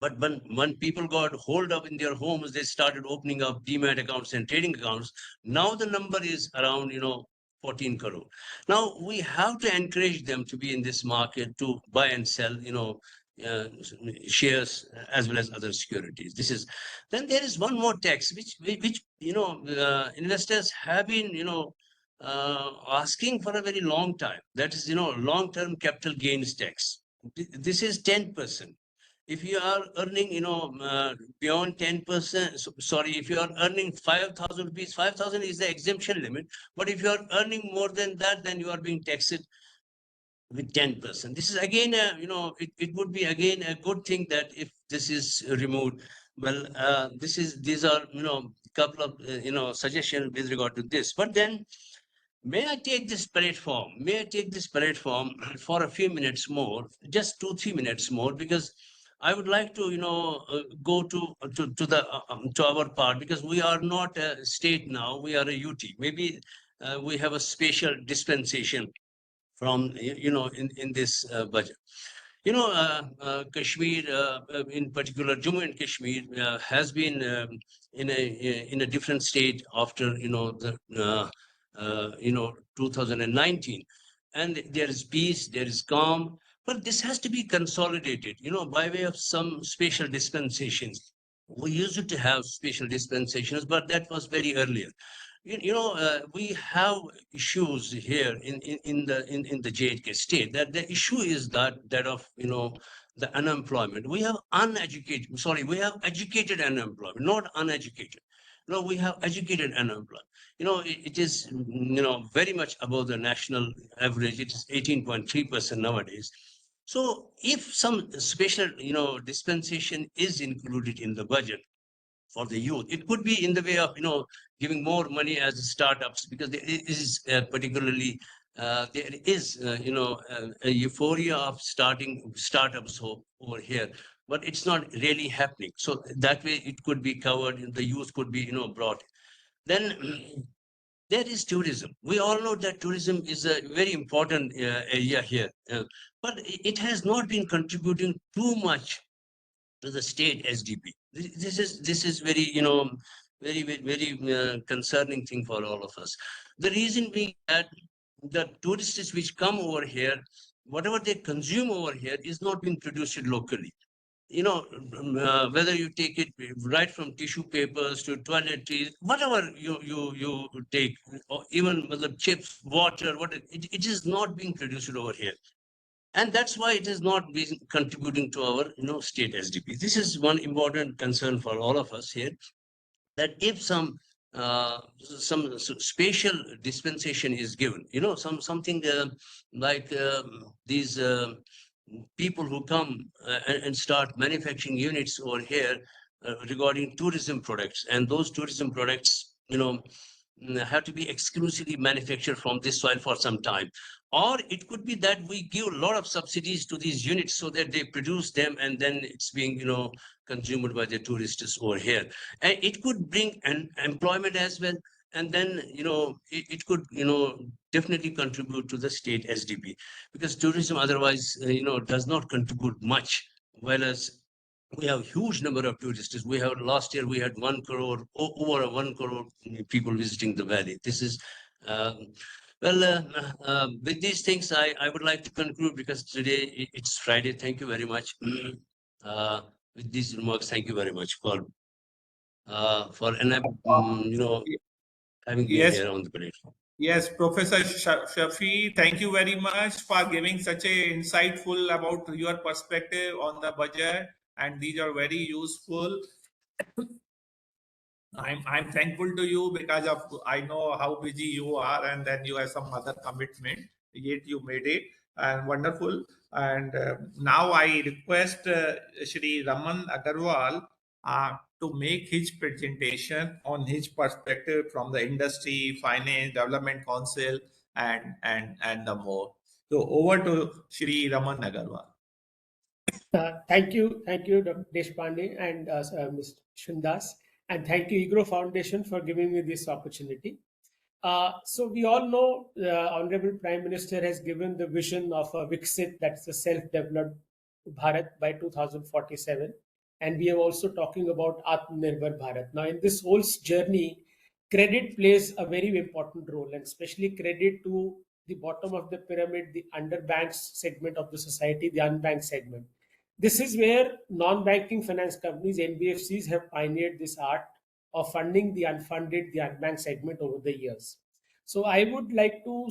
[SPEAKER 6] But when people got hold up in their homes, they started opening up demat accounts and trading accounts. Now the number is around 14 crore. Now we have to encourage them to be in this market, to buy and sell shares as well as other securities. Then there is one more tax which investors have been asking for a very long time. That is long-term capital gains tax. This is 10%. If you are earning, beyond 10%, sorry, if you are earning 5,000 rupees, 5,000 is the exemption limit. But if you are earning more than that, then you are being taxed with 10%. This is again, it would be again a good thing that if this is removed. Well, these are, couple of, suggestions with regard to this. But then, may I take this platform? May I take this platform for a few minutes more, just 2-3 minutes more, because I would like to, go to our part, because we are not a state now. We are a UT. Maybe we have a special dispensation from, in this budget. Kashmir, in particular, Jammu and Kashmir, has been in a different state after, the 2019, and there is peace, there is calm. But this has to be consolidated, by way of some special dispensations. We used to have special dispensations, but that was very earlier. We have issues here in the JK state. That the issue is that of the unemployment. We have we have educated unemployment, not uneducated. No, we have educated unemployment. It is very much above the national average. It is 18.3% nowadays. So if some special dispensation is included in the budget for the youth, it could be in the way of giving more money as startups, because there is particularly there is a euphoria of starting startups over here, but it's not really happening. So that way it could be covered, the youth could be brought. Then there is tourism. We all know that tourism is a very important area here, but it has not been contributing too much to the state SDP. This is very very concerning thing for all of us. The reason being that the tourists which come over here, whatever they consume over here is not being produced locally. Whether you take it right from tissue papers to toiletries, whatever you take, or even the chips, water, it is not being produced over here. And that's why it is not being contributing to our state SDP. This is one important concern for all of us here, that if some special dispensation is given, something like these people who come and start manufacturing units over here regarding tourism products, and those tourism products have to be exclusively manufactured from this soil for some time. Or it could be that we give a lot of subsidies to these units so that they produce them, and then it's being consumed by the tourists over here. And it could bring an employment as well, and then it could definitely contribute to the state SDP, because tourism otherwise does not contribute much, whereas we have huge number of tourists. We have last year we had 1 crore, over 1 crore people visiting the valley. This is with these things, I would like to conclude, because today it's Friday. Thank you very much. With these remarks, thank you very much for for having been
[SPEAKER 1] Yes.
[SPEAKER 6] here on the platform.
[SPEAKER 1] Yes, Professor Shafi, thank you very much for giving such a insightful about your perspective on the budget, and these are very useful. I'm thankful to you because of I know how busy you are, and then you have some other commitment. Yet you made it, and wonderful. And now I request Shri Raman Aggarwal to make his presentation on his perspective from the industry, finance, development council, and the more. So over to Shri Raman Aggarwal.
[SPEAKER 7] Thank you, Dr. Deshpande and Mr. Vishandass, and thank you, EGROW Foundation, for giving me this opportunity. So we all know the Honorable Prime Minister has given the vision of a Viksit, that's a self-developed Bharat by 2047, and we are also talking about Atmanirbhar Bharat. Now, in this whole journey, credit plays a very important role, and especially credit to the bottom of the pyramid, the underbanked segment of the society, the unbanked segment. This is where non-banking finance companies, NBFCs, have pioneered this art of funding the unfunded, the unbanked segment over the years. So I would like to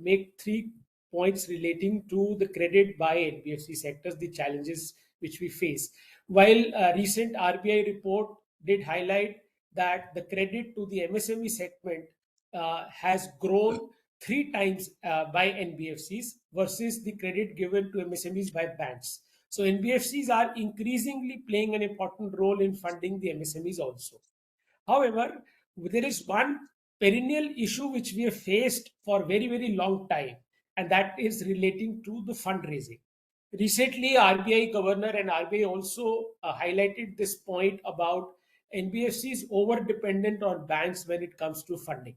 [SPEAKER 7] make 3 points relating to the credit by NBFC sectors, the challenges which we face. While a recent RBI report did highlight that the credit to the MSME segment has grown 3 times by NBFCs versus the credit given to MSMEs by banks. So NBFCs are increasingly playing an important role in funding the MSMEs also. However, there is one perennial issue which we have faced for a very, very long time, and that is relating to the fundraising. Recently, RBI governor and RBI also highlighted this point about NBFCs over-dependent on banks when it comes to funding.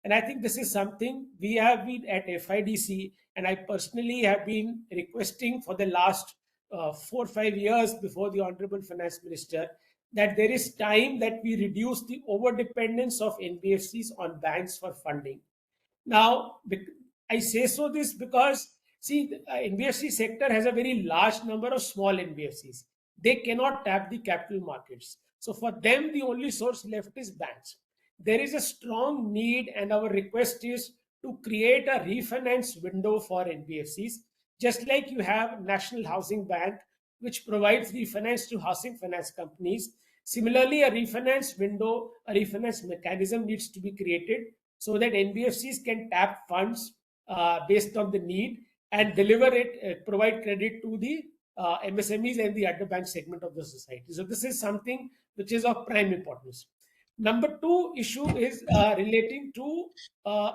[SPEAKER 7] And I think this is something we have been at FIDC, and I personally have been requesting for the last 4 or 5 years before the Honorable Finance Minister, that there is time that we reduce the over dependence of NBFCs on banks for funding. Now, I say so this because, see, the NBFC sector has a very large number of small NBFCs. They cannot tap the capital markets. So for them, the only source left is banks. There is a strong need, and our request is to create a refinance window for NBFCs, just like you have National Housing Bank, which provides refinance to housing finance companies. Similarly, a refinance window, a refinance mechanism needs to be created so that NBFCs can tap funds based on the need and deliver it, provide credit to the MSMEs and the underbanked segment of the society. So this is something which is of prime importance. Number 2 issue is relating to,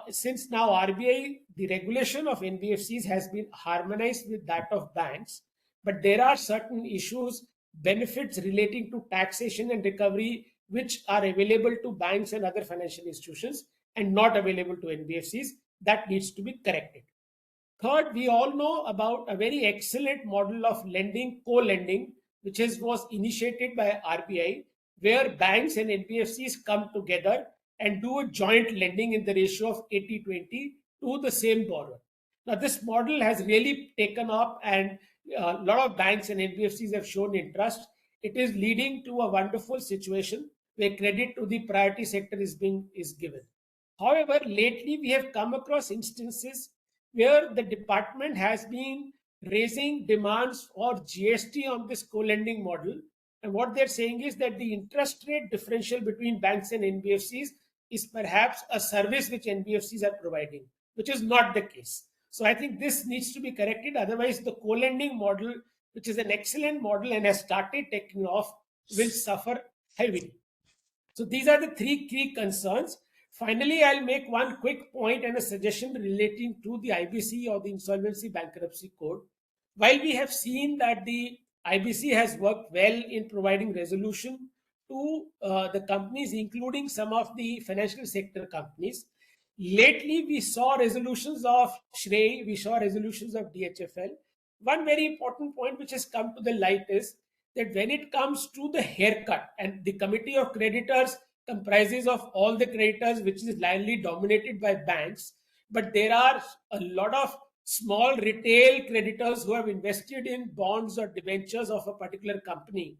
[SPEAKER 7] since now RBI, the regulation of NBFCs has been harmonized with that of banks, but there are certain issues, benefits relating to taxation and recovery, which are available to banks and other financial institutions and not available to NBFCs. That needs to be corrected. Third, we all know about a very excellent model of lending, co-lending, which was initiated by RBI, where banks and NBFCs come together and do a joint lending in the ratio of 80-20 to the same borrower. Now, this model has really taken up, and a lot of banks and NBFCs have shown interest. It is leading to a wonderful situation where credit to the priority sector is given. However, lately we have come across instances where the department has been raising demands for GST on this co-lending model. And what they're saying is that the interest rate differential between banks and NBFCs is perhaps a service which NBFCs are providing, which is not the case. So I think this needs to be corrected. Otherwise, the co-lending model, which is an excellent model and has started taking off, will suffer heavily. So these are the 3 key concerns. Finally, I'll make one quick point and a suggestion relating to the IBC or the Insolvency Bankruptcy Code. While we have seen that the IBC has worked well in providing resolution to the companies, including some of the financial sector companies, lately we saw resolutions of SHREI, we saw resolutions of DHFL. One very important point which has come to the light is that when it comes to the haircut, and the committee of creditors comprises of all the creditors, which is largely dominated by banks, but there are a lot of small retail creditors who have invested in bonds or debentures of a particular company.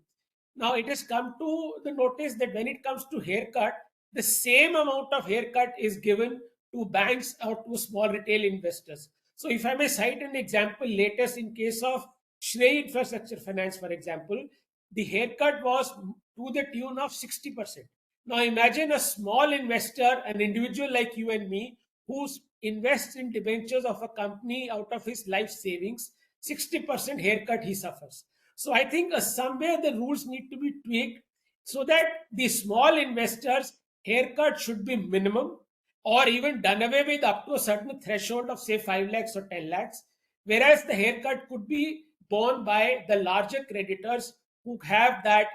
[SPEAKER 7] Now it has come to the notice that when it comes to haircut, the same amount of haircut is given to banks or to small retail investors. So if I may cite an example, latest in case of Shrey Infrastructure Finance, for example, the haircut was to the tune of 60%. Now imagine a small investor, an individual like you and me, who invests in debentures of a company out of his life savings, 60% haircut he suffers. So I think somewhere the rules need to be tweaked so that the small investors' haircut should be minimum or even done away with up to a certain threshold of say 5 lakhs or 10 lakhs, whereas the haircut could be borne by the larger creditors who have that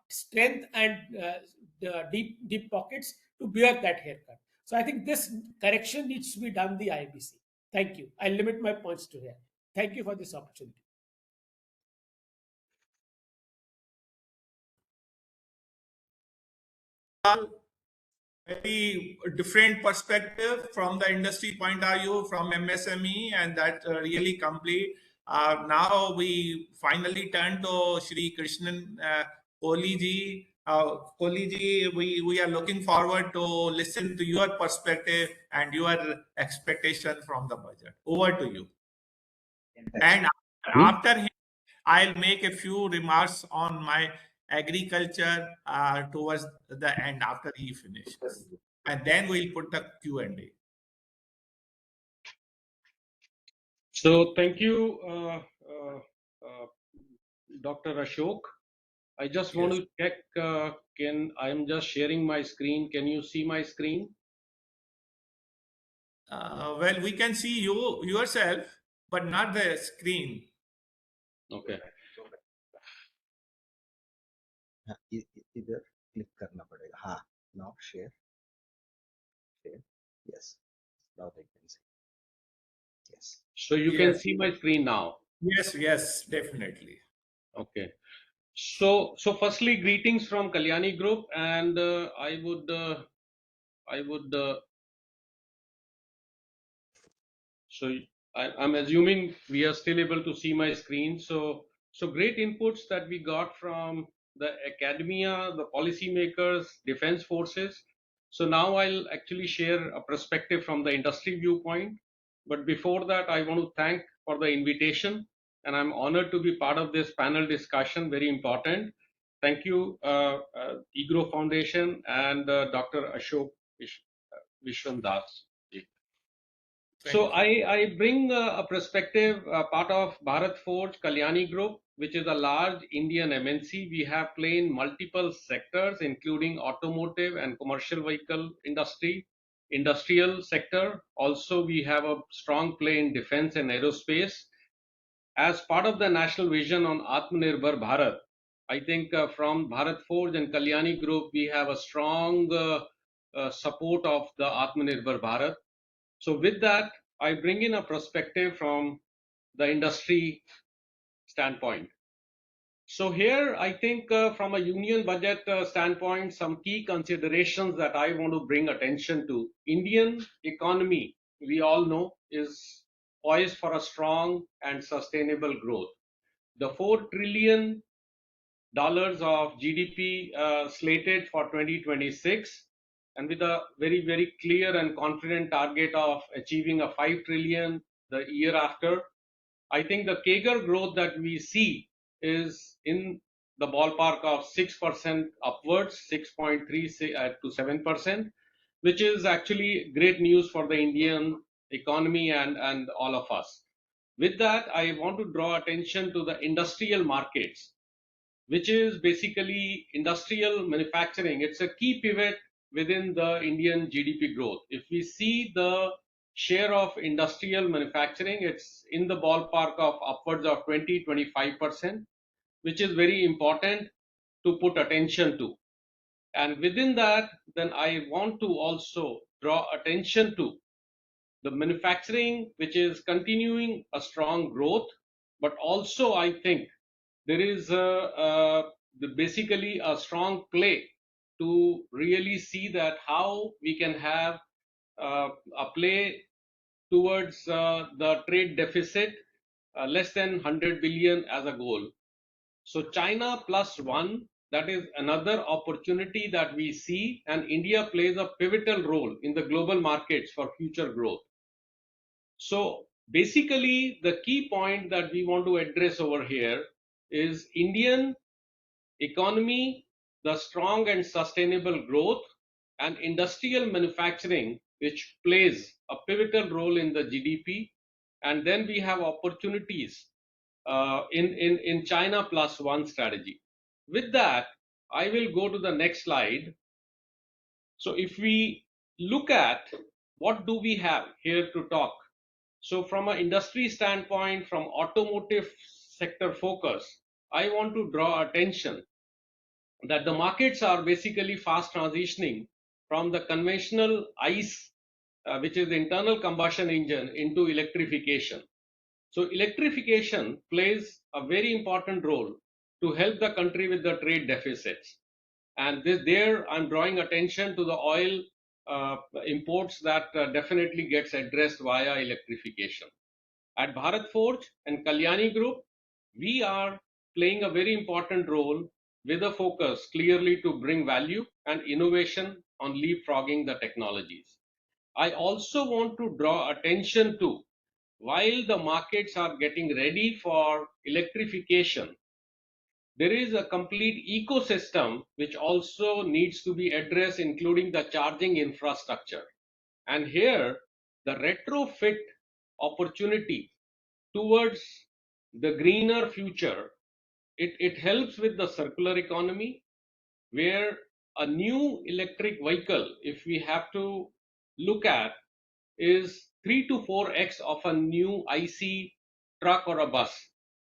[SPEAKER 7] strength and deep pockets to bear that haircut. So I think this correction needs to be done the IBC. Thank you. I'll limit my points to here. Thank you for this opportunity.
[SPEAKER 1] Very different perspective from the industry point of view, from MSME, and that really complete. Now we finally turn to Shri Krishan Kohli ji. Kohli ji, we are looking forward to listen to your perspective and your expectation from the budget. Over to you. And after him, I'll make a few remarks on my agriculture towards the end after he finishes. And then we'll put the Q&A.
[SPEAKER 8] So thank you, Dr. Ashok. I just want to check, I'm just sharing my screen. Can you see my screen?
[SPEAKER 1] Well, we can see you yourself, but not the screen.
[SPEAKER 8] Okay.
[SPEAKER 9] इधर click करना पड़ेगा. हाँ, now share. Yes, now they can see. Yes.
[SPEAKER 8] So you can see my screen now.
[SPEAKER 1] Yes, definitely.
[SPEAKER 8] Okay. So firstly, greetings from Kalyani Group, and I would. So I'm assuming we are still able to see my screen. So great inputs that we got from the academia, the policymakers, defense forces. So now I'll actually share a perspective from the industry viewpoint. But before that, I want to thank for the invitation, and I'm honored to be part of this panel discussion. Very important. Thank you, EGROW Foundation and Dr. Ashok Vishandass. So I bring a perspective, part of Bharat Forge Kalyani Group, which is a large Indian MNC. We have play in multiple sectors, including automotive and commercial vehicle industry, industrial sector. Also, we have a strong play in defense and aerospace. As part of the national vision on Atmanirbhar Bharat, I think from Bharat Forge and Kalyani Group, we have a strong support of the Atmanirbhar Bharat. So with that, I bring in a perspective from the industry standpoint. So here, I think from a union budget standpoint, some key considerations that I want to bring attention to. Indian economy, we all know, is poised for a strong and sustainable growth. The $4 trillion of GDP slated for 2026, and with a very, very clear and confident target of achieving a 5 trillion the year after. I think the CAGR growth that we see is in the ballpark of 6% upwards, 6.3 to 7%, which is actually great news for the Indian economy and all of us. With that, I want to draw attention to the industrial markets, which is basically industrial manufacturing. It's a key pivot within the Indian GDP growth. If we see the share of industrial manufacturing, it's in the ballpark of upwards of 20-25%, which is very important to put attention to. And within that, then I want to also draw attention to the manufacturing, which is continuing a strong growth, but also I think there is basically a strong play to really see that how we can have a play towards the trade deficit less than 100 billion as a goal. So China plus one, that is another opportunity that we see, and India plays a pivotal role in the global markets for future growth. So basically, the key point that we want to address over here is Indian economy, the strong and sustainable growth, and industrial manufacturing, which plays a pivotal role in the GDP. And then we have opportunities in China plus one strategy. With that, I will go to the next slide. So if we look at what do we have here to talk. So from an industry standpoint, from automotive sector focus, I want to draw attention that the markets are basically fast transitioning from the conventional ICE, which is the internal combustion engine, into electrification. So electrification plays a very important role to help the country with the trade deficits. And there I'm drawing attention to the oil imports that definitely gets addressed via electrification. At Bharat Forge and Kalyani Group, we are playing a very important role with a focus clearly to bring value and innovation on leapfrogging the technologies. I also want to draw attention to, while the markets are getting ready for electrification, there is a complete ecosystem which also needs to be addressed, including the charging infrastructure. And here, the retrofit opportunity towards the greener future, it helps with the circular economy, where a new electric vehicle, if we have to look at, is 3 to 4x of a new IC truck or a bus,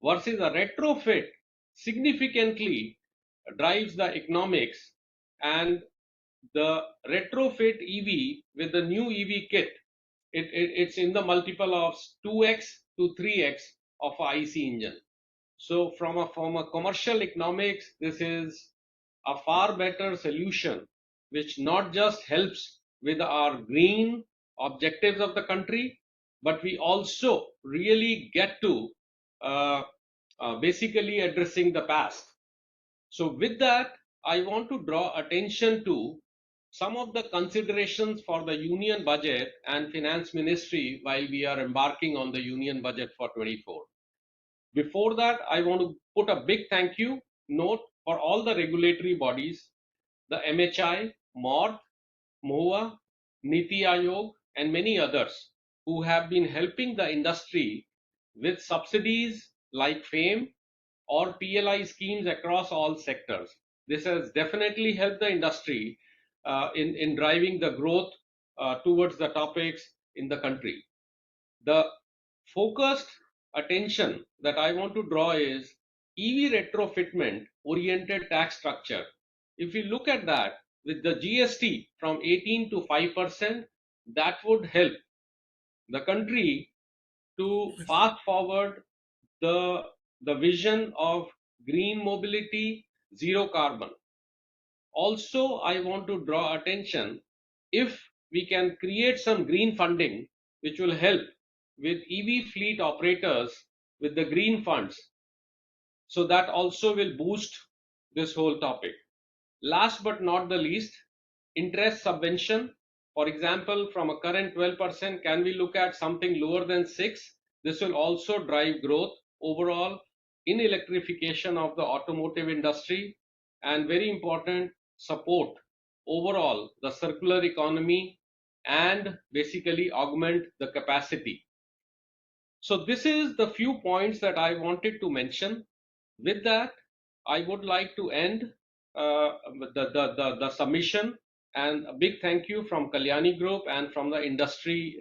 [SPEAKER 8] versus a retrofit significantly drives the economics, and the retrofit EV with the new EV kit, it's in the multiple of 2x to 3x of a IC engine. So from a commercial economics, this is a far better solution, which not just helps with our green objectives of the country, but we also really get to basically addressing the past. So with that, I want to draw attention to some of the considerations for the union budget and finance ministry while we are embarking on the union budget for 24. Before that, I want to put a big thank you note for all the regulatory bodies, the MHI, MOD, MOA, Niti Aayog, and many others who have been helping the industry with subsidies like FAME or PLI schemes across all sectors. This has definitely helped the industry in driving the growth towards the topics in the country. The focused attention that I want to draw is EV retrofitment oriented tax structure. If you look at that, with the GST from 18 to 5%, that would help the country to fast forward the vision of green mobility, zero carbon. Also, I want to draw attention, if we can create some green funding, which will help with EV fleet operators with the green funds. So that also will boost this whole topic. Last but not the least, interest subvention. For example, from a current 12%, can we look at something lower than 6? This will also drive growth overall in electrification of the automotive industry, and very important, support overall the circular economy and basically augment the capacity. So this is the few points that I wanted to mention. With that, I would like to end the submission, and a big thank you from Kalyani Group and from the industry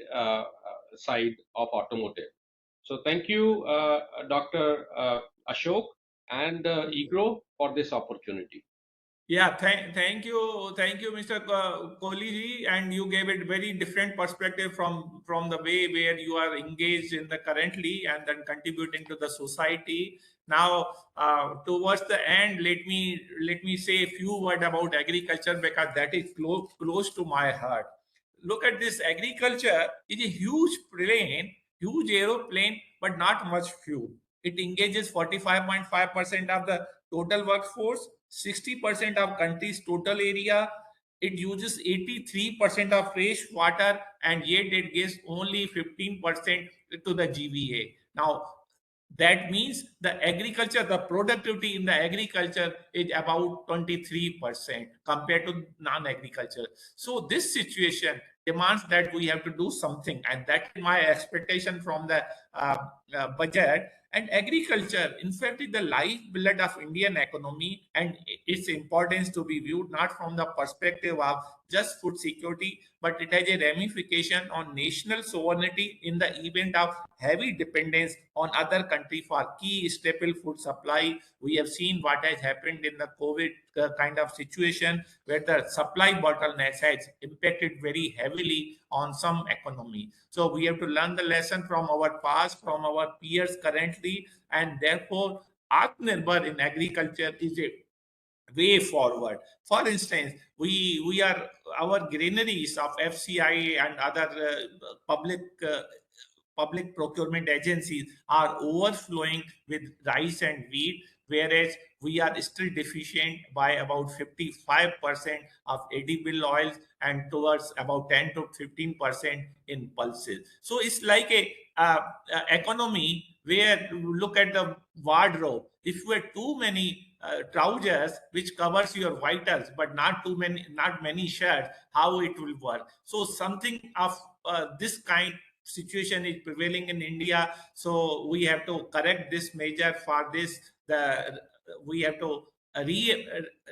[SPEAKER 8] side of automotive. So thank you, Dr. Ashok and EGROW for this opportunity.
[SPEAKER 1] Yeah, thank you, Mr. Kohli ji, and you gave it very different perspective from the way where you are engaged in the currently and then contributing to the society. Now, towards the end, let me say a few words about agriculture, because that is close to my heart. Look at this: agriculture is a huge plane, huge aeroplane, but not much fuel. It engages 45.5% of the total workforce, 60% of country's total area. It uses 83% of fresh water, and yet it gives only 15% to the GVA. Now, that means the agriculture, the productivity in the agriculture is about 23% compared to non-agriculture. So this situation demands that we have to do something, and that is my expectation from the budget. And agriculture, in fact, is the lifeblood of Indian economy, and its importance to be viewed not from the perspective of just food security, but it has a ramification on national sovereignty in the event of heavy dependence on other countries for key staple food supply. We have seen what has happened in the COVID kind of situation, where the supply bottlenecks has impacted very heavily on some economy. So we have to learn the lesson from our past, from our peers currently, and therefore Atmanirbhar in agriculture is a way forward. For instance, we are, our granaries of FCI and other public procurement agencies are overflowing with rice and wheat, whereas we are still deficient by about 55% of edible oils and towards about 10 to 15% in pulses. So it's like a economy where you look at the wardrobe. If you have too many trousers which covers your vitals, but not many shirts, how it will work? So something of this kind situation is prevailing in India. So we have to correct this measure. For this, we have to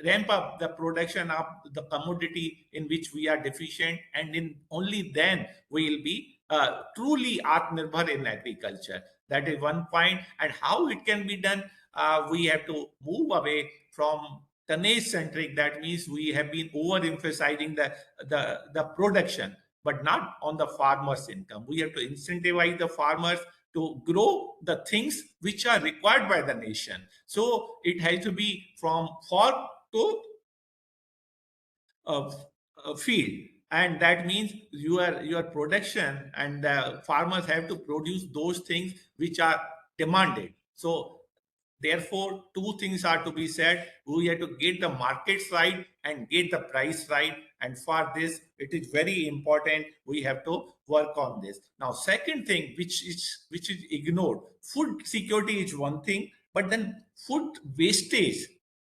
[SPEAKER 1] ramp up the production of the commodity in which we are deficient, and in only then we will be truly Atmanirbhar in agriculture. That is one point. And how it can be done? We have to move away from tonnage centric. That means we have been overemphasizing the production, but not on the farmer's income. We have to incentivize the farmers to grow the things which are required by the nation. So it has to be from farm to field, and that means your production, and the farmers have to produce those things which are demanded. So therefore, two things are to be said. We have to get the markets right and get the price right. And for this, it is very important. We have to work on this. Now, second thing, which is ignored, food security is one thing, but then food wastage,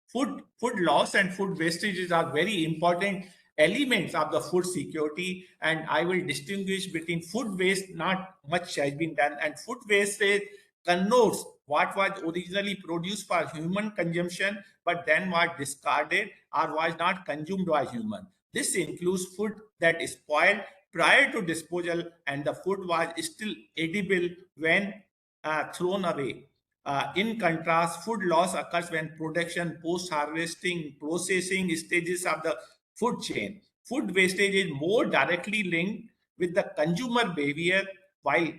[SPEAKER 1] food loss and food wastages are very important elements of the food security. And I will distinguish between food waste, not much has been done, and food wastage connotes what was originally produced for human consumption, but then was discarded or was not consumed by human. This includes food that is spoiled prior to disposal, and the food was still edible when thrown away. In contrast, food loss occurs when production, post-harvesting, processing stages of the food chain. Food wastage is more directly linked with the consumer behavior, while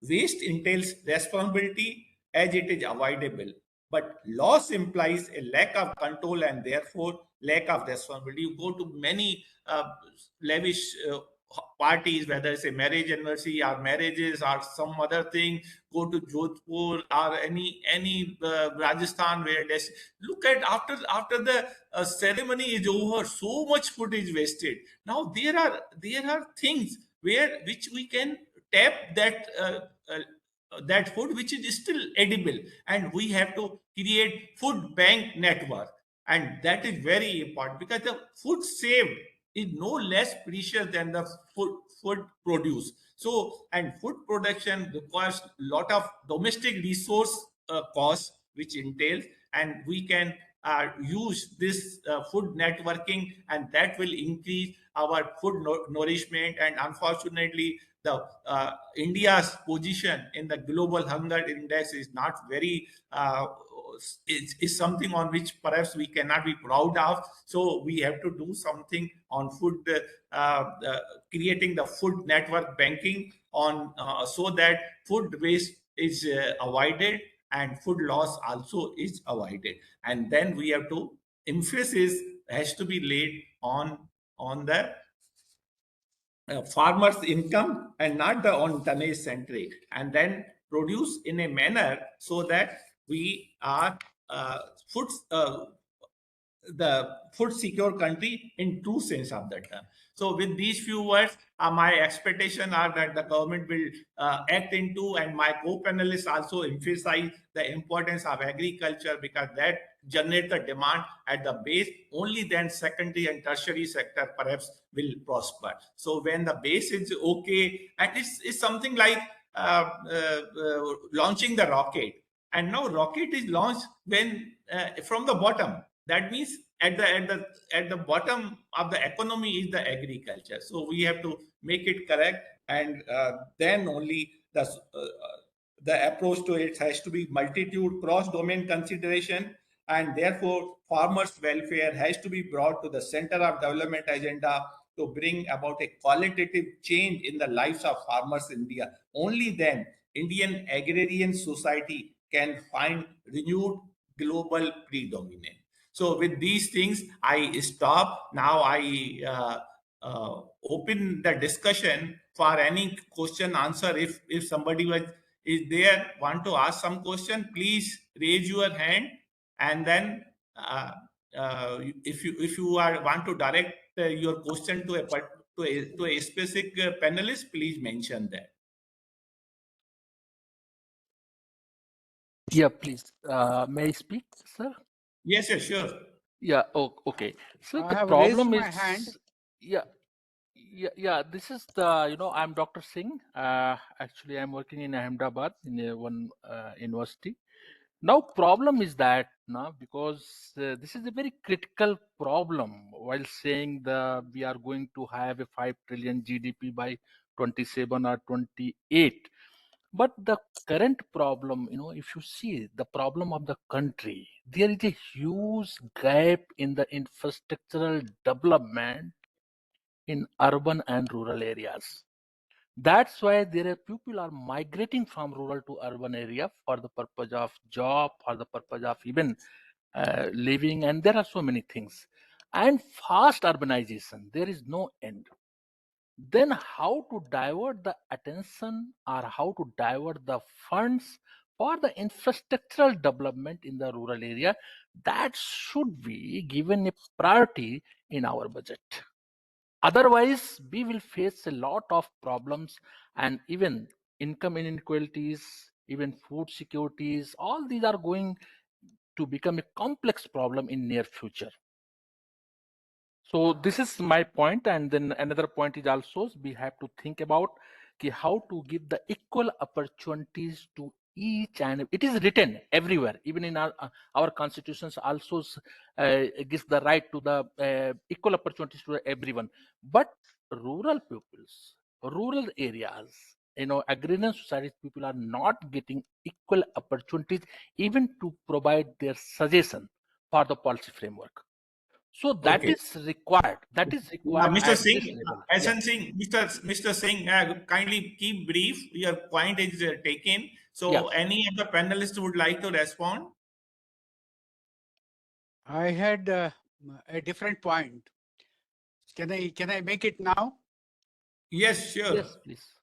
[SPEAKER 1] waste entails responsibility as it is avoidable. But loss implies a lack of control and therefore lack of responsibility. You go to many lavish parties, whether it's a marriage anniversary or marriages or some other thing, go to Jodhpur or any Rajasthan, where there's, look at after the ceremony is over, so much food is wasted. Now there are things which we can tap that food which is still edible, and we have to create food bank network, and that is very important, because the food saved is no less precious than the food produce. So, and food production requires a lot of domestic resource costs which entails, and we can use this food networking, and that will increase our food nourishment. And unfortunately, the India's position in the global hunger index is not very is something on which perhaps we cannot be proud of. So we have to do something on food, creating the food network banking on so that food waste is avoided and food loss also is avoided. And then we have to, emphasis has to be laid on the farmers' income and not the on tonnage centric. And then produce in a manner so that we are food the food secure country in true sense of the term. So with these few words, my expectation are that the government will act into, and my co-panelists also emphasize the importance of agriculture, because that generates the demand at the base. Only then secondary and tertiary sector perhaps will prosper. So when the base is okay, and it's something like launching the rocket. And now rocket is launched when from the bottom. That means at the bottom of the economy is the agriculture. So we have to make it correct, and then only the approach to it has to be multitude cross domain consideration, and therefore farmers welfare has to be brought to the center of development agenda to bring about a qualitative change in the lives of farmers in India. Only then Indian agrarian society can find renewed global predominance. So with these things, I stop. Now I open the discussion for any question answer. If somebody is there, want to ask some question, please raise your hand. And then if you want to direct your question to a specific panelist, please mention that.
[SPEAKER 10] Yeah, please. May I speak, sir?
[SPEAKER 1] Yes, yes, sure.
[SPEAKER 10] Yeah. Oh, okay. So
[SPEAKER 2] I
[SPEAKER 10] the
[SPEAKER 2] have
[SPEAKER 10] problem
[SPEAKER 2] raised
[SPEAKER 10] is,
[SPEAKER 2] my hand.
[SPEAKER 10] yeah. This is I'm Dr. Singh. Actually, I'm working in Ahmedabad in one university. Now, problem is that now, because this is a very critical problem. While saying we are going to have a 5 trillion GDP by 27 or 28. But the current problem, if you see the problem of the country, there is a huge gap in the infrastructural development in urban and rural areas. That's why people are migrating from rural to urban area for the purpose of job, for the purpose of even living, and there are so many things. And fast urbanization, there is no end. Then how to divert the attention or how to divert the funds for the infrastructural development in the rural area, that should be given a priority in our budget. Otherwise, we will face a lot of problems, and even income inequalities, even food securities, all these are going to become a complex problem in near future. So this is my point, and then another point is also we have to think about how to give the equal opportunities to each, and it is written everywhere, even in our constitutions also gives the right to the equal opportunities to everyone. But rural peoples, rural areas, agrarian society people are not getting equal opportunities even to provide their suggestion for the policy framework. So that
[SPEAKER 1] Okay.
[SPEAKER 10] is required. That is required
[SPEAKER 1] Mr.
[SPEAKER 10] at
[SPEAKER 1] Singh,
[SPEAKER 10] this level.
[SPEAKER 1] SN Singh, Mr. Singh, kindly keep brief. Your point is taken. So
[SPEAKER 10] Yeah.
[SPEAKER 1] any of the panelists would like to respond?
[SPEAKER 2] I had a different point. Can I make it now?
[SPEAKER 1] Yes, sure.
[SPEAKER 10] Yes, please.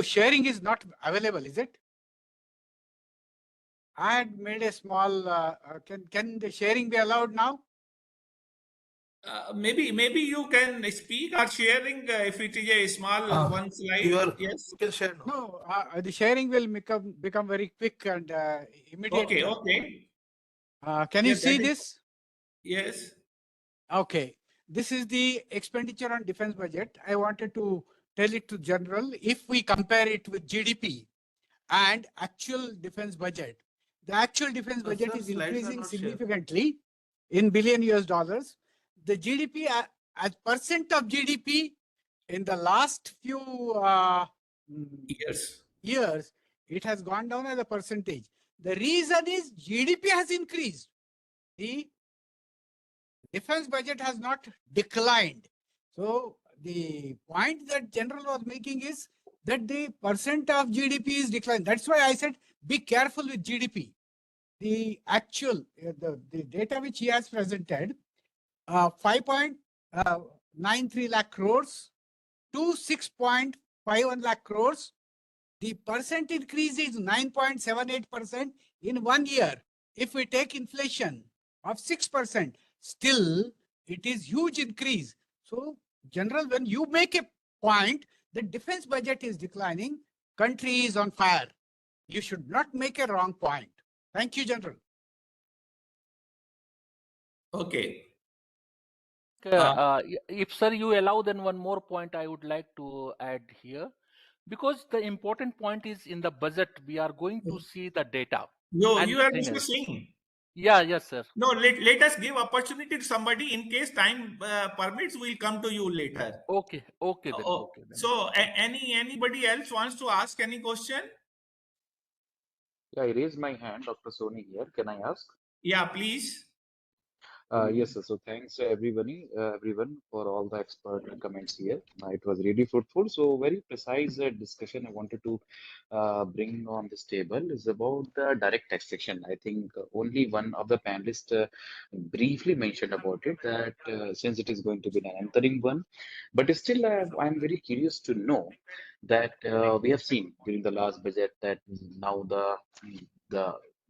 [SPEAKER 2] Sharing is not available, is it? I had made a small. Can the sharing be allowed now?
[SPEAKER 1] Maybe you can speak or sharing if it is a small one slide. Yes.
[SPEAKER 9] You can share now.
[SPEAKER 2] No, the sharing will become very quick and immediate.
[SPEAKER 1] Okay. Okay.
[SPEAKER 2] Can you
[SPEAKER 1] Yes,
[SPEAKER 2] see
[SPEAKER 1] that is-
[SPEAKER 2] this?
[SPEAKER 1] Yes.
[SPEAKER 2] Okay. This is the expenditure on defense budget. I wanted to tell it to general. If we compare it with GDP and actual defense budget, the actual defense budget
[SPEAKER 9] Sir,
[SPEAKER 2] is
[SPEAKER 9] slides are
[SPEAKER 2] increasing
[SPEAKER 9] not shared.
[SPEAKER 2] significantly in billion US dollars. The GDP as percent of GDP in the last few
[SPEAKER 1] Yes.
[SPEAKER 2] years, it has gone down as a percentage. The reason is GDP has increased. The defense budget has not declined. So the point that general was making is that the percent of GDP is declined. That's why I said be careful with GDP. The actual the data which he has presented, 6.93 lakh crores to 6.51 lakh crores. The percent increase is 9.78% in 1 year. If we take inflation of 6%, still it is huge increase. So, General, when you make a point, the defense budget is declining, country is on fire. You should not make a wrong point. Thank you, General.
[SPEAKER 1] Okay.
[SPEAKER 10] If sir you allow, then one more point I would like to add here, because the important point is in the budget we are going to see the data.
[SPEAKER 1] You
[SPEAKER 10] and
[SPEAKER 1] are
[SPEAKER 10] thing
[SPEAKER 1] Mr.
[SPEAKER 10] else.
[SPEAKER 1] Singh.
[SPEAKER 10] Yes, sir.
[SPEAKER 1] No, let us give opportunity to somebody. In case time permits, we'll come to you later.
[SPEAKER 10] Okay then.
[SPEAKER 1] Oh,
[SPEAKER 10] Okay then.
[SPEAKER 1] so anybody else wants to ask any question?
[SPEAKER 11] Yeah, I raised my hand, Dr. Sawhney here. Can I ask?
[SPEAKER 1] Yeah, please.
[SPEAKER 11] Yes, sir. So thanks everyone for all the expert comments here. It was really fruitful. So very precise discussion I wanted to bring on this table is about the direct taxation. I think only one of the panelists briefly mentioned about it, that since it is going to be an entering one, but still I'm very curious to know that we have seen during the last budget that now the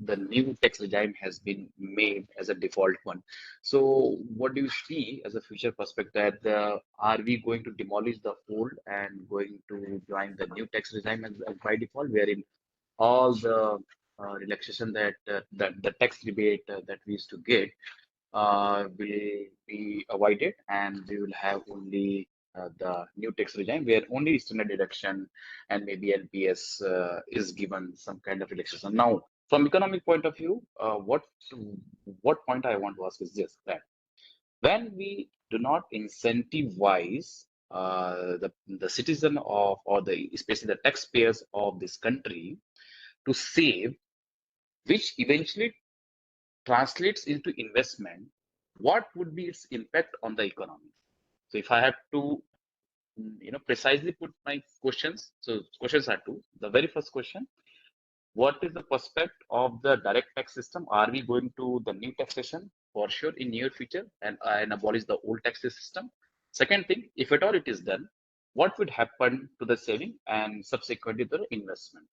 [SPEAKER 11] the new tax regime has been made as a default one. So what do you see as a future perspective? Are we going to demolish the old and going to join the new tax regime as by default, wherein all the relaxation that the tax rebate that we used to get will be avoided, and we will have only the new tax regime where only standard deduction and maybe NPS is given some kind of relaxation. Now, from economic point of view, what point I want to ask is this: that when we do not incentivize the citizen of, or the especially the taxpayers of this country to save, which eventually translates into investment, what would be its impact on the economy? So if I have to precisely put my questions, so questions are two. The very first question: what is the prospect of the direct tax system? Are we going to the new taxation for sure in near future and abolish the old tax system? Second thing, if at all it is done, what would happen to the saving and subsequently the investment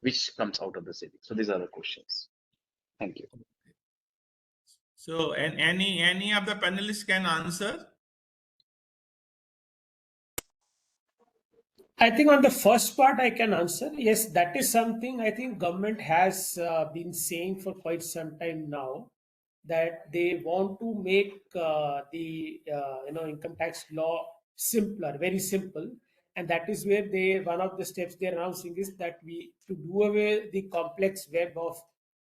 [SPEAKER 11] which comes out of the saving? So these are the questions. Thank you.
[SPEAKER 1] So, and any of the panelists can answer.
[SPEAKER 7] I think on the first part I can answer. Yes, that is something I think government has been saying for quite some time now, that they want to make the income tax law simpler, very simple, and that is where one of the steps they're announcing is that we to do away the complex web of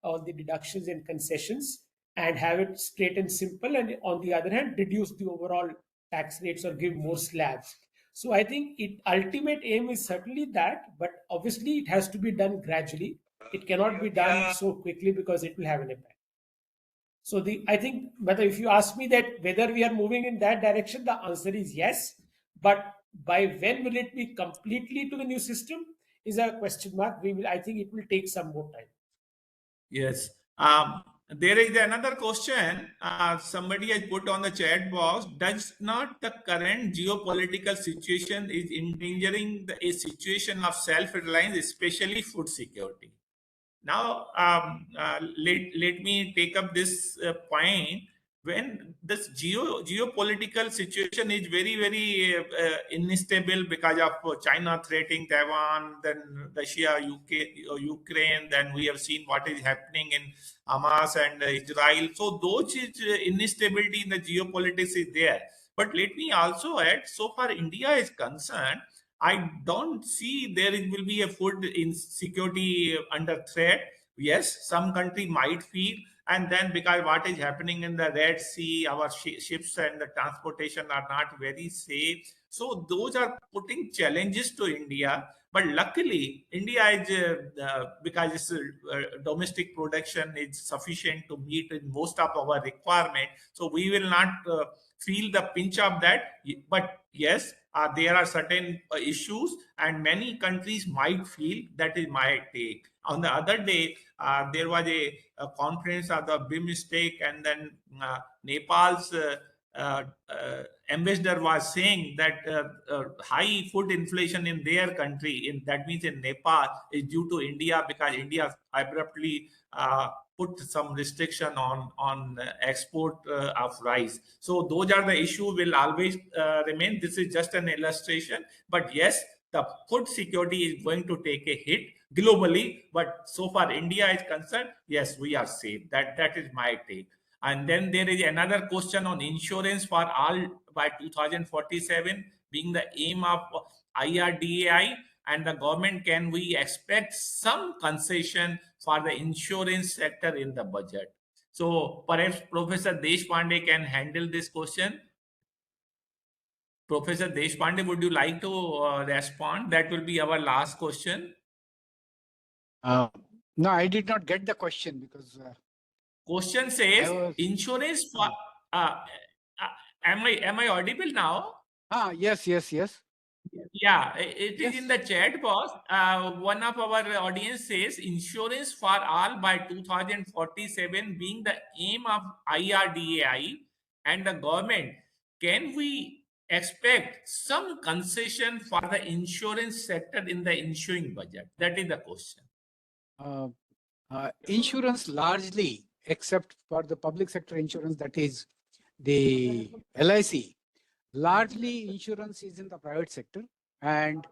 [SPEAKER 7] all the deductions and concessions and have it straight and simple, and on the other hand reduce the overall tax rates or give more slabs. So I think it ultimate aim is certainly that, but obviously it has to be done gradually. It cannot be done so quickly because it will have an impact. So I think whether if you ask me that whether we are moving in that direction, the answer is yes. But by when will it be completely to the new system is a question mark. I think it will take some more time.
[SPEAKER 1] Yes. There is another question somebody has put on the chat box. Does not the current geopolitical situation is endangering a situation of self-reliance, especially food security? Now, let me take up this point. When this geopolitical situation is very unstable because of China threatening Taiwan, then Russia, Ukraine, then we have seen what is happening in Hamas and Israel. So those instability in the geopolitics is there. But let me also add, so far India is concerned, I don't see there will be a food insecurity under threat. Yes, some country might feel, and then because what is happening in the Red Sea, our ships and the transportation are not very safe. So those are putting challenges to India. But luckily, India is because its domestic production is sufficient to meet in most of our requirement. So we will not feel the pinch of that. But yes, there are certain issues, and many countries might feel. That is my take. On the other day, there was a conference of the BIMSTEC, and then Nepal's ambassador was saying that high food inflation in their country, that means in Nepal, is due to India, because India abruptly put some restriction on export of rice. So those are the issue will always remain. This is just an illustration, but yes, the food security is going to take a hit globally. But so far India is concerned, yes, we are safe. That is my take. And then there is another question on insurance for all by 2047 being the aim of IRDAI and the government. Can we expect some concession for the insurance sector in the budget? So perhaps Professor Deshpande can handle this question. Professor Deshpande, would you like to respond? That will be our last question.
[SPEAKER 2] No, I did not get the question because
[SPEAKER 1] question says insurance for am I audible now?
[SPEAKER 2] Yes.
[SPEAKER 1] Yeah, it is in the chat box. One of our audience says insurance for all by 2047 being the aim of IRDAI and the government. Can we expect some concession for the insurance sector in the ensuing budget? That is the question.
[SPEAKER 2] Insurance largely, except for the public sector insurance, that is the LIC, largely insurance is in the private sector, and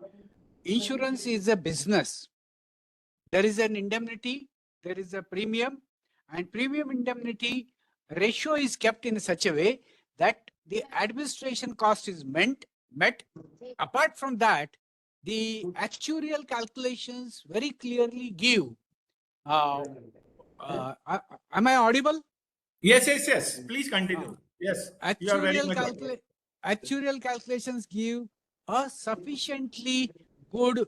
[SPEAKER 2] insurance is a business. There is an indemnity, there is a premium, and premium indemnity ratio is kept in such a way that the administration cost is met. Apart from that, the actuarial calculations very clearly give. Am I audible?
[SPEAKER 1] Yes. Please continue. Yes.
[SPEAKER 2] Actuarial calculations give a sufficiently good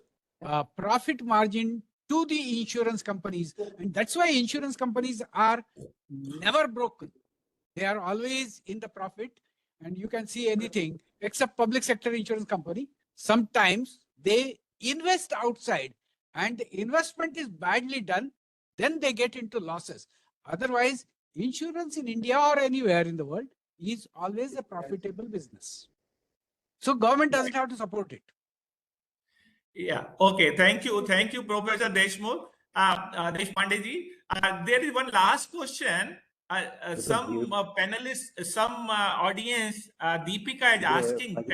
[SPEAKER 2] profit margin to the insurance companies, and that's why insurance companies are never broken. They are always in the profit, and you can see anything except public sector insurance company. Sometimes they invest outside and the investment is badly done, then they get into losses. Otherwise, insurance in India or anywhere in the world is always a profitable business. So government doesn't have to support it.
[SPEAKER 1] Yeah. Okay. Thank you, Professor Deshmukh. Deshpande ji. There is one last question. Some panelists, some audience, Deepika is asking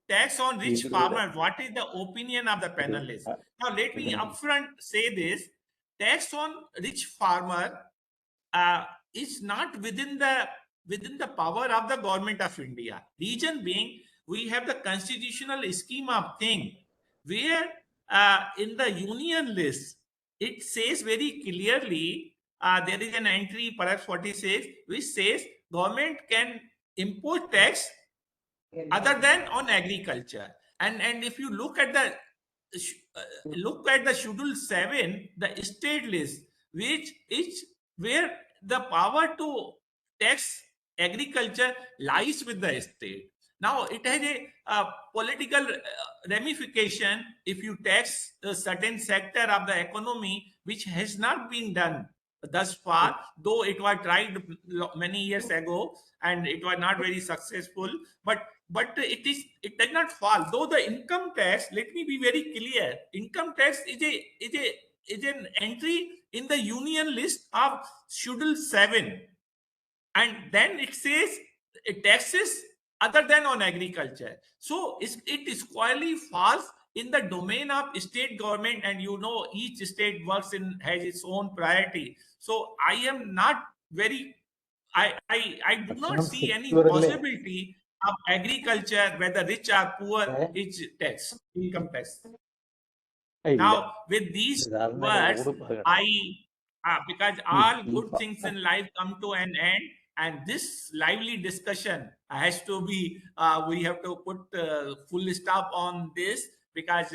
[SPEAKER 1] tax on rich farmers. What is the opinion of the panelists? Now, let me upfront say this: tax on rich farmer is not within the power of the government of India. Reason being, we have the constitutional scheme of thing where in the union list it says very clearly. There is an entry, perhaps 46, which says government can impose tax other than on agriculture. And if you look at the schedule 7, the state list, which is where the power to tax agriculture lies with the state. Now it has a political ramification if you tax a certain sector of the economy, which has not been done thus far, though it was tried many years ago and it was not very successful. But it does not fall. Though the income tax, let me be very clear, income tax is an entry in the union list of Schedule 7, and then it says taxes other than on agriculture. So it squarely falls in the domain of state government, and each state has its own priority. So I am not very, I do not see any possibility of agriculture, whether rich or poor, is tax, income tax. Now, with these words, because all good things in life come to an end, and this lively discussion has to be, we have to put full stop on this, because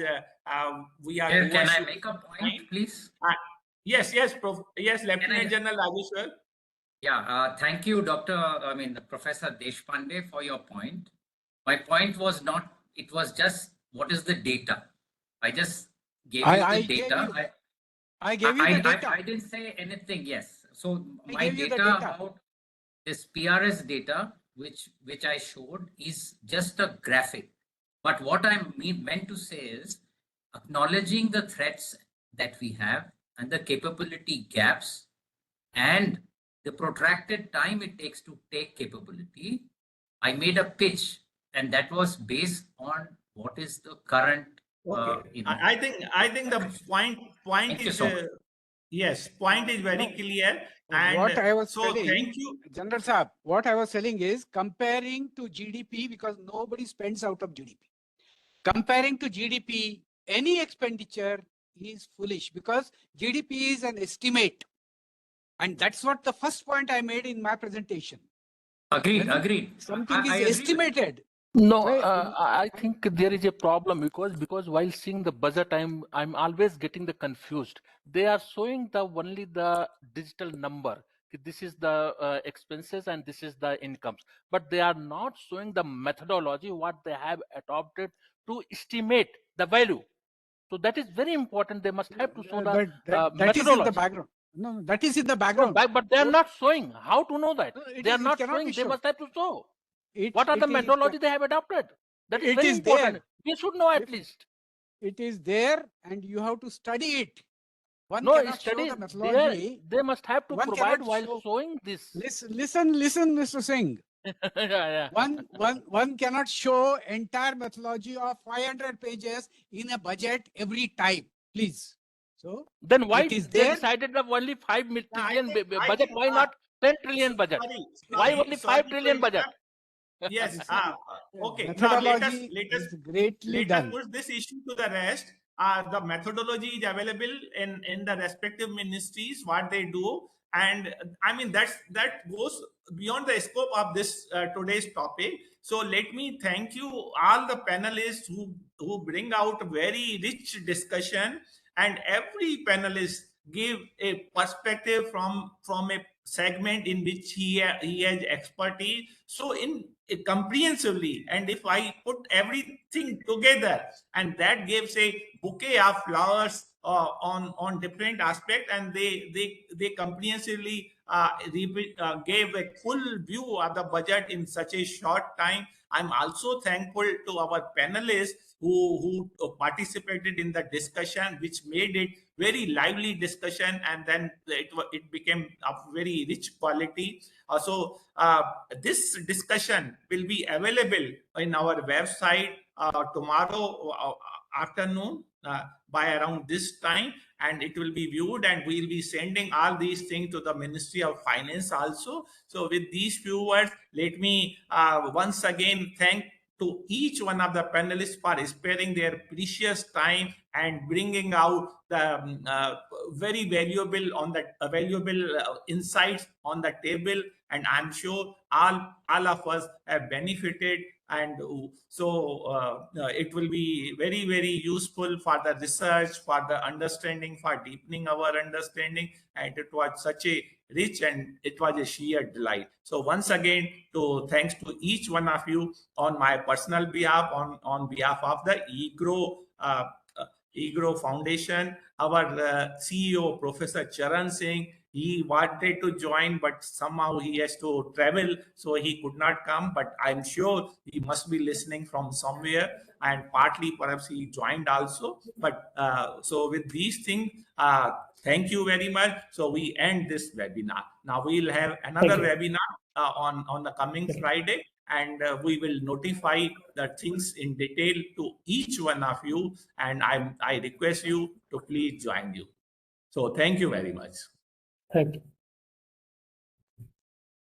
[SPEAKER 1] we are.
[SPEAKER 5] Can I make a point, please?
[SPEAKER 1] Yes, Lieutenant General Rajeshwar.
[SPEAKER 5] Yeah, thank you, Professor Deshpande, for your point. My point was not, it was just, what is the data? I just gave you the data.
[SPEAKER 2] I gave you the data.
[SPEAKER 5] I didn't say anything, yes. So my data about this PRS data, which I showed, is just a graphic. But what I meant to say is acknowledging the threats that we have and the capability gaps and the protracted time it takes to take capability. I made a pitch, and that was based on what is the current.
[SPEAKER 1] Okay. I think the point
[SPEAKER 5] Thank you
[SPEAKER 1] is
[SPEAKER 5] so much.
[SPEAKER 1] yes, point is very clear. And
[SPEAKER 2] what I was
[SPEAKER 1] so
[SPEAKER 2] telling,
[SPEAKER 1] thank you.
[SPEAKER 2] General Saab, what I was telling is comparing to GDP, because nobody spends out of GDP. Comparing to GDP, any expenditure is foolish because GDP is an estimate. And that's what the first point I made in my presentation.
[SPEAKER 5] Agreed.
[SPEAKER 2] When
[SPEAKER 5] Agreed.
[SPEAKER 2] something
[SPEAKER 5] I
[SPEAKER 2] is
[SPEAKER 5] agree with you.
[SPEAKER 2] estimated.
[SPEAKER 10] No,
[SPEAKER 2] Right.
[SPEAKER 10] I think there is a problem because while seeing the budget, I'm always getting the confused. They are showing only the digital number. This is the expenses and this is the incomes, but they are not showing the methodology what they have adopted to estimate the value. So that is very important. They must have to show the
[SPEAKER 2] that is in the
[SPEAKER 10] methodology.
[SPEAKER 2] background. No, that is in the
[SPEAKER 10] No,
[SPEAKER 2] background.
[SPEAKER 10] but they are not showing how to know that.
[SPEAKER 2] No,
[SPEAKER 10] They are
[SPEAKER 2] it
[SPEAKER 10] not
[SPEAKER 2] cannot
[SPEAKER 10] showing.
[SPEAKER 2] be
[SPEAKER 10] They
[SPEAKER 2] shown.
[SPEAKER 10] must have to show.
[SPEAKER 2] It,
[SPEAKER 10] What are the
[SPEAKER 2] it is-
[SPEAKER 10] methodology they have adopted? That is
[SPEAKER 2] It
[SPEAKER 10] very
[SPEAKER 2] is
[SPEAKER 10] important.
[SPEAKER 2] there.
[SPEAKER 10] We should know at
[SPEAKER 2] If-
[SPEAKER 10] least.
[SPEAKER 2] It is there and you have to study it. One
[SPEAKER 10] No,
[SPEAKER 2] cannot show
[SPEAKER 10] study.
[SPEAKER 2] the methodology.
[SPEAKER 10] They must have to
[SPEAKER 2] One
[SPEAKER 10] provide
[SPEAKER 2] cannot
[SPEAKER 10] while
[SPEAKER 2] show.
[SPEAKER 10] showing this.
[SPEAKER 2] Listen, Mr. Singh.
[SPEAKER 10] Yeah.
[SPEAKER 2] One cannot show entire methodology of 500 pages in a budget every time, please. So
[SPEAKER 10] Then why
[SPEAKER 2] it is
[SPEAKER 10] they
[SPEAKER 2] there.
[SPEAKER 10] decided of only 5 trillion
[SPEAKER 1] I
[SPEAKER 10] budget?
[SPEAKER 1] think,
[SPEAKER 10] Why not 10 trillion budget? Why only 5 trillion budget?
[SPEAKER 1] Yes. Okay. Now
[SPEAKER 2] Methodology
[SPEAKER 1] let us
[SPEAKER 2] is greatly done.
[SPEAKER 1] push this issue to the rest. The methodology is available in the respective ministries, what they do. And I mean, that goes beyond the scope of this today's topic. So let me thank you, all the panelists who bring out very rich discussion, and every panelist give a perspective from a segment in which he has expertise. So in comprehensively, and if I put everything together, and that gives a bouquet of flowers on different aspects, and they comprehensively gave a full view of the budget in such a short time. I'm also thankful to our panelists who participated in the discussion, which made it very lively discussion, and then it became of very rich quality. So this discussion will be available in our website tomorrow afternoon by around this time, and it will be viewed, and we'll be sending all these things to the Ministry of Finance also. So with these few words, let me once again thank to each one of the panelists for sparing their precious time and bringing out the very valuable insights on the table. And I'm sure all of us have benefited, and so it will be very, very useful for the research, for the understanding, for deepening our understanding. And it was such a rich, and it was a sheer delight. So once again, thanks to each one of you on my personal behalf, on behalf of the EGROW Foundation, our CEO, Professor Charan Singh. He wanted to join, but somehow he has to travel, so he could not come. But I'm sure he must be listening from somewhere, and partly perhaps he joined also. But so with these things, thank you very much. So we end this webinar. Now we'll have another webinar on the coming Friday, and we will notify the things in detail to each one of you. And I request you to please join you. So thank you very much.
[SPEAKER 7] Thank you.